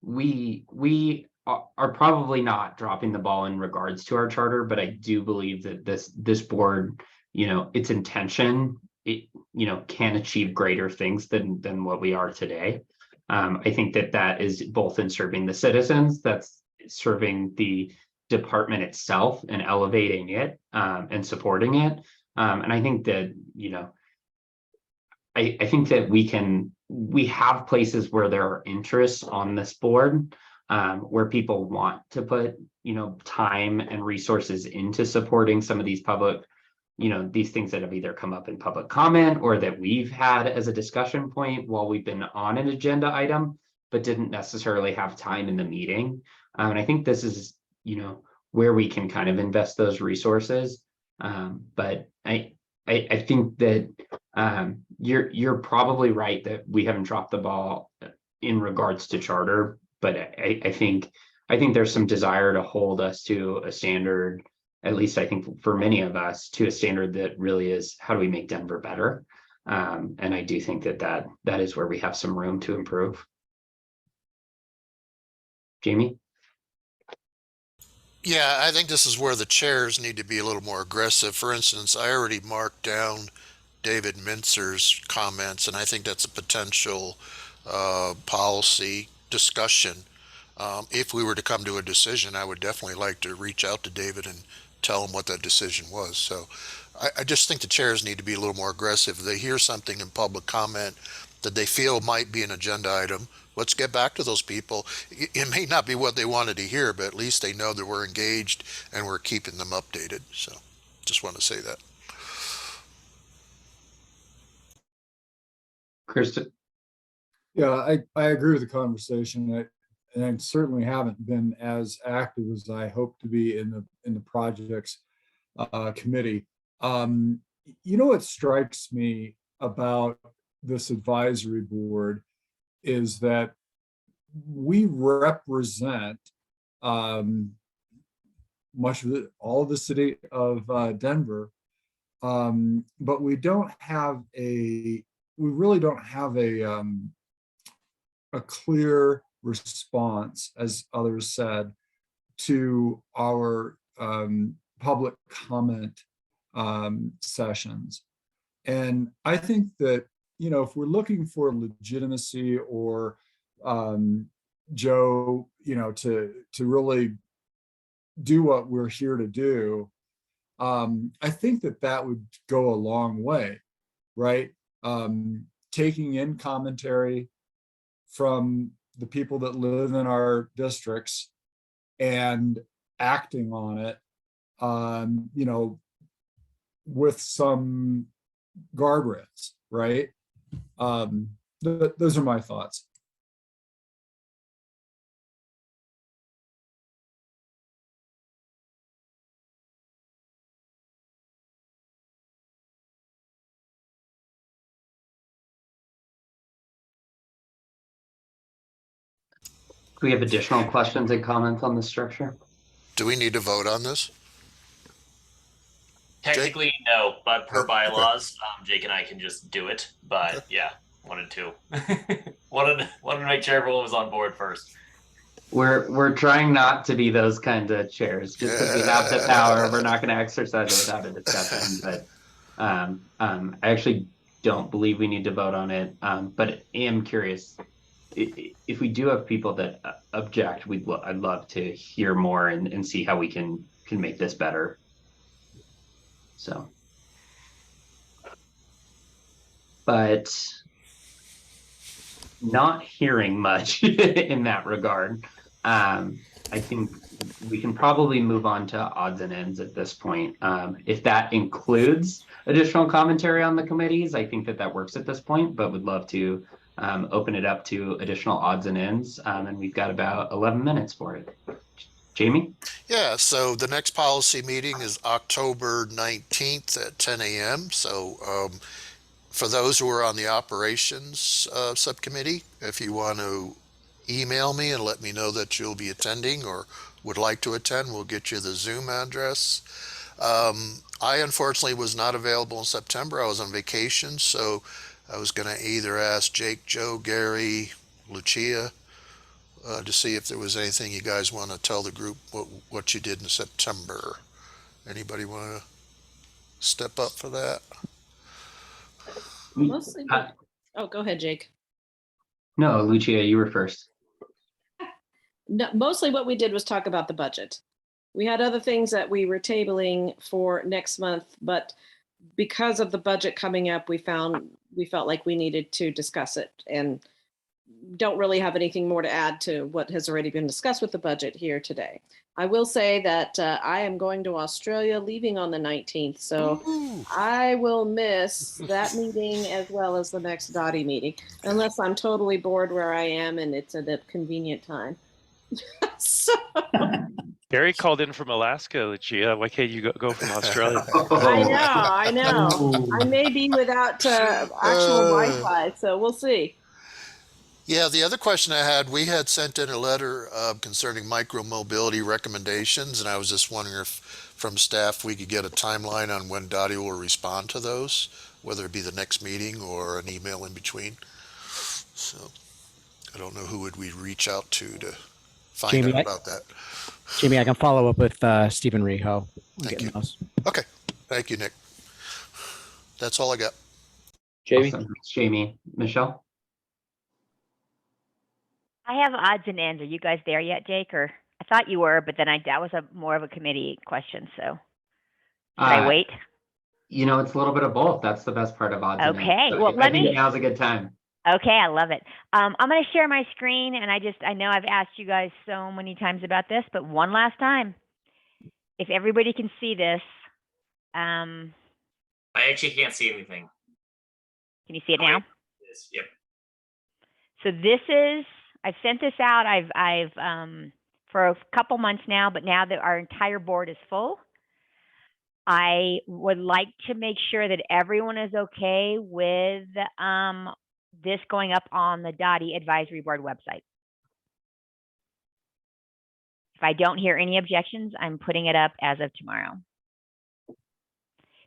we are probably not dropping the ball in regards to our charter, but I do believe that this board, its intention, it can achieve greater things than what we are today. I think that is both in serving the citizens, that's serving the department itself and elevating it and supporting it. And I think that, I think that we have places where there are interests on this board, where people want to put, time and resources into supporting some of these public, these things that have either come up in public comment or that we've had as a discussion point while we've been on an agenda item, but didn't necessarily have time in the meeting. And I think this is, where we can kind of invest those resources. But I think that you're probably right that we haven't dropped the ball in regards to charter, but I think there's some desire to hold us to a standard, at least I think for many of us, to a standard that really is, how do we make Denver better? And I do think that is where we have some room to improve. Jamie? Yeah, I think this is where the chairs need to be a little more aggressive. For instance, I already marked down David Mintzer's comments, and I think that's a potential policy discussion. If we were to come to a decision, I would definitely like to reach out to David and tell him what that decision was. So I just think the chairs need to be a little more aggressive. If they hear something in public comment that they feel might be an agenda item, let's get back to those people. It may not be what they wanted to hear, but at least they know that we're engaged and we're keeping them updated. So just want to say that. Kristen? Yeah, I agree with the conversation. And I certainly haven't been as active as I hope to be in the projects committee. What strikes me about this advisory board is that we represent much of all of the city of Denver, but we really don't have a clear response, as others said, to our public comment sessions. And I think that, if we're looking for legitimacy or Joe, to really do what we're here to do, I think that would go a long way, right? Taking in commentary from the people that live in our districts and acting on it, with some guardrails, right? Those are my thoughts. Do we have additional questions and comments on the structure? Do we need to vote on this? Technically, no, but per Oh, okay. bylaws, Jake and I can just do it. But yeah, wanted to wanted to make sure everyone was on board first. We're trying not to be those kind of chairs. Just because we have the power, we're not going to exercise it without a discussion. But I actually don't believe we need to vote on it. But I am curious, if we do have people that object, I'd love to hear more and see how we can make this better. So, but not hearing much in that regard. I think we can probably move on to odds and ends at this point. If that includes additional commentary on the committees, I think that works at this point, but would love to open it up to additional odds and ends. And we've got about 11 minutes for it. Jamie? Yeah, so the next policy meeting is October 19th at 10 a.m. So for those who are on the operations subcommittee, if you want to email me and let me know that you'll be attending or would like to attend, we'll get you the Zoom address. I unfortunately was not available in September. I was on vacation, so I was going to either ask Jake, Joe, Gary, Lucia, to see if there was anything you guys want to tell the group what you did in September. Anybody want to step up for that? Mostly. Oh, go ahead, Jake. No, Lucia, you were first. No, mostly what we did was talk about the budget. We had other things that we were tabling for next month, but because of the budget coming up, we felt like we needed to discuss it, and don't really have anything more to add to what has already been discussed with the budget here today. I will say that I am going to Australia, leaving on the 19th, so I will miss that meeting as well as the next DOTI meeting, unless I'm totally bored where I am and it's at a convenient time. So Barry called in from Alaska, Lucia. Why can't you go from Australia? I know. I may be without actual Wi-Fi, so we'll see. Yeah, the other question I had, we had sent in a letter concerning micromobility recommendations, and I was just wondering if from staff we could get a timeline on when DOTI will respond to those, whether it be the next meeting or an email in between. So I don't know who would we reach out to find Jamie, out about that. Jamie, I can follow up with Stephen Reho. Thank you. Okay, thank you, Nick. That's all I got. Jamie. Awesome. Thanks, Jamie. Michelle? I have odds and ends. Are you guys there yet, Jake? Or I thought you were, but then that was more of a committee question. So should I wait? You know, it's a little bit of both. That's the best part of odds and ends. Okay. So Well, I think now's a good time. Okay, I love it. I'm going to share my screen, and I know I've asked you guys so many times about this, but one last time, if everybody can see this. I actually can't see anything. Can you see it now? Yep. So this is, I've sent this out. I've for a couple months now, but now that our entire board is full, I would like to make sure that everyone is okay with this going up on the DOTI Advisory Board website. If I don't hear any objections, I'm putting it up as of tomorrow.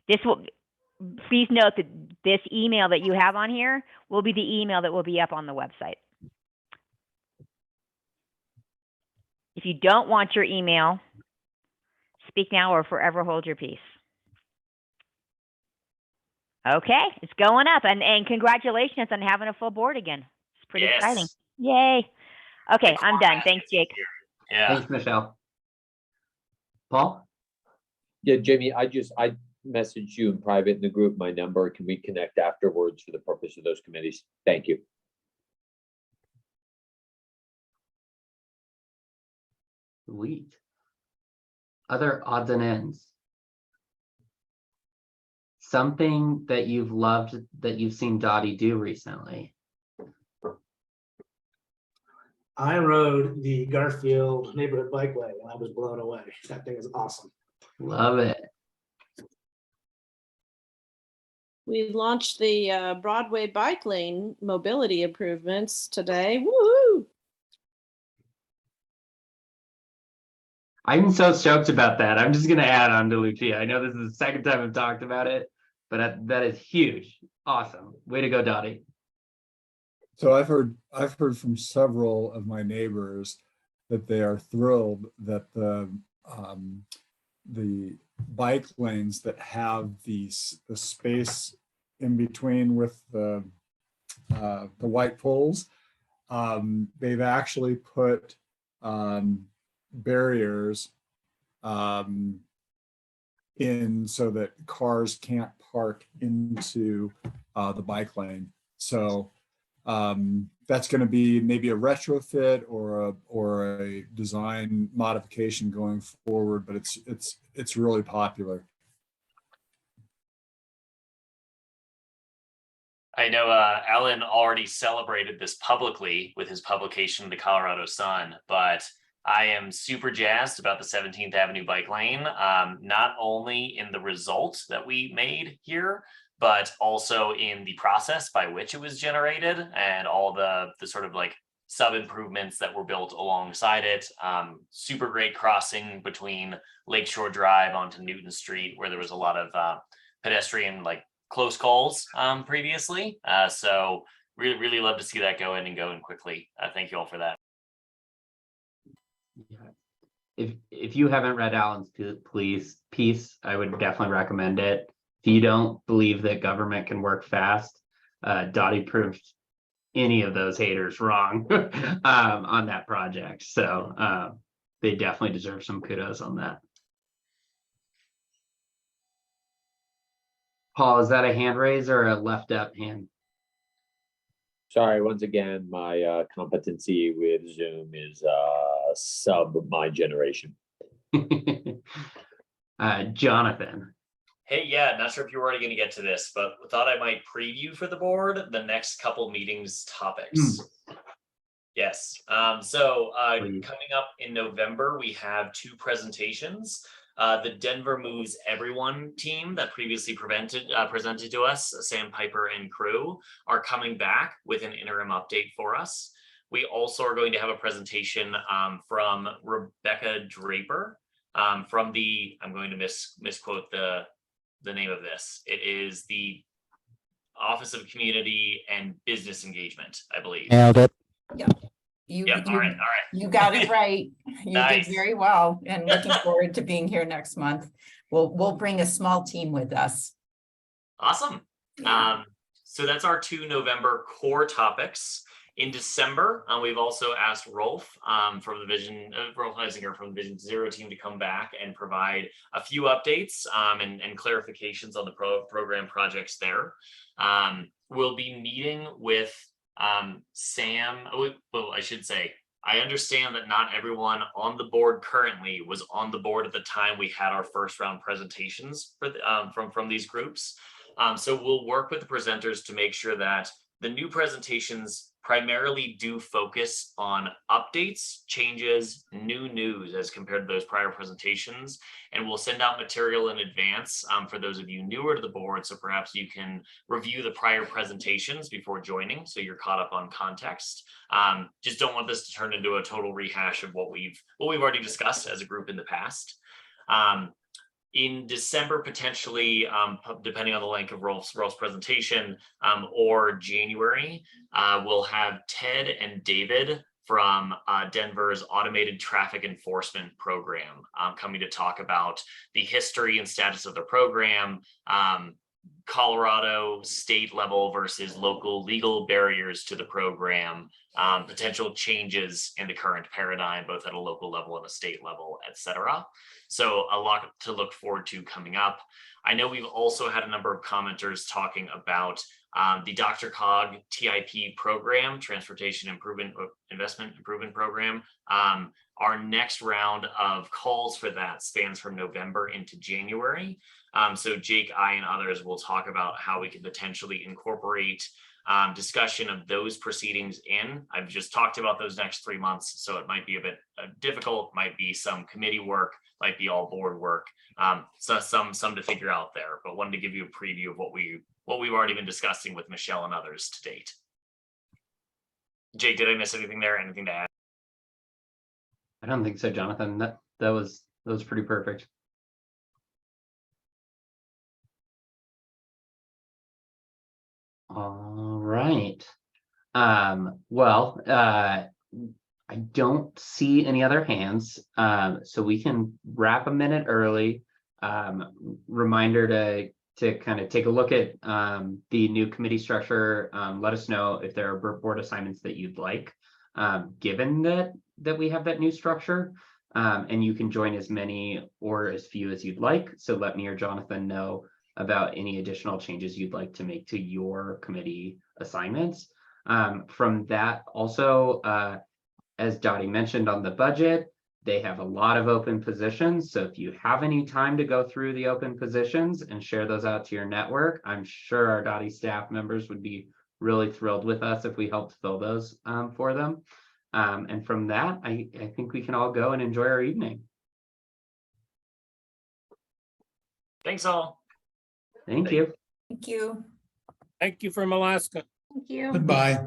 Please note that this email that you have on here will be the email that will be up on the website. If you don't want your email, speak now or forever hold your peace. Okay, it's going up, and congratulations on having a full board again. It's pretty exciting. Yay. Okay, I'm done. Thanks, Jake. Yeah. Thanks, Michelle. Paul? Yeah, Jamie, I messaged you in private in the group my number. Can we connect afterwards for the purpose of those committees? Thank you. Sweet. Other odds and ends. Something that you've loved that you've seen DOTI do recently. I rode the Garfield neighborhood bikeway and I was blown away. That thing is awesome. Love it. We launched the Broadway bike lane mobility improvements today. Woohoo! I'm so stoked about that. I'm just going to add on to Lucia. I know this is the second time I've talked about it, but that is huge. Awesome. Way to go, DOTI. So I've heard from several of my neighbors that they are thrilled that the bike lanes that have the space in between with the white poles, they've actually put barriers in so that cars can't park into the bike lane. So that's going to be maybe a retrofit or a design modification going forward, but it's really popular. I know Alan already celebrated this publicly with his publication in the Colorado Sun, but I am super jazzed about the 17th Avenue bike lane, not only in the result that we made here, but also in the process by which it was generated and all the sort of like sub improvements that were built alongside it. Super great crossing between Lakeshore Drive onto Newton Street, where there was a lot of pedestrian like close calls previously. So really love to see that go in quickly. Thank you all for that. if you haven't read Alan's piece, I would definitely recommend it. If you don't believe that government can work fast, DOTI proved any of those haters wrong on that project. So they definitely deserve some kudos on that. Paul, is that a hand raise or a left up hand? Sorry, once again, my competency with Zoom is sub my generation. Jonathan. Hey, yeah, not sure if you're already going to get to this, but thought I might preview for the board the next couple meetings topics. Yes. Coming up in November, we have 2 presentations. The Denver Moves Everyone team that previously presented to us, Sam Piper and crew, are coming back with an interim update for us. We also are going to have a presentation from Rebecca Draper from the, I'm going to misquote the name of this. It is the Office of Community and Business Engagement, I believe. Nailed it. Yep. All right. You got it right. You Nice. did very well, and looking forward to being here next month. We'll bring a small team with us. Awesome. So that's our 2 November core topics. In December, we've also asked Rolf from the Rolf Heisinger from the Vision Zero team to come back and provide a few updates and clarifications on the program projects there. We'll be meeting with Sam. Well, I should say, I understand that not everyone on the board currently was on the board at the time we had our first round presentations for from these groups. So we'll work with the presenters to make sure that the new presentations primarily do focus on updates, changes, new news as compared to those prior presentations. And we'll send out material in advance for those of you newer to the board. So perhaps you can review the prior presentations before joining, so you're caught up on context. Just don't want this to turn into a total rehash of what we've already discussed as a group in the past. In December, potentially, depending on the length of Rolf's presentation, or January, we'll have Ted and David from Denver's Automated Traffic Enforcement Program coming to talk about the history and status of the program, Colorado state level versus local legal barriers to the program, potential changes in the current paradigm, both at a local level and a state level, et cetera. So a lot to look forward to coming up. I know we've also had a number of commenters talking about the Dr. Cog TIP program, Transportation Investment Improvement Program. Our next round of calls for that spans from November into January. So Jake, I, and others will talk about how we can potentially incorporate discussion of those proceedings in. I've just talked about those next 3 months, so it might be a bit difficult, might be some committee work, might be all board work. So some to figure out there, but wanted to give you a preview of what we've already been discussing with Michelle and others to date. Jake, did I miss anything there? Anything to add? I don't think so, Jonathan. That was pretty perfect. All right. Well, I don't see any other hands, so we can wrap a minute early. Reminder to kind of take a look at the new committee structure. Let us know if there are board assignments that you'd like, given that we have that new structure. And you can join as many or as few as you'd like. So let me or Jonathan know about any additional changes you'd like to make to your committee assignments. From that also, as Dottie mentioned on the budget, they have a lot of open positions. So if you have any time to go through the open positions and share those out to your network, I'm sure our Dottie staff members would be really thrilled with us if we helped fill those for them. And from that, I think we can all go and enjoy our evening. Thanks all. Thank you. Thank you. Thank you from Alaska. Thank you. Goodbye.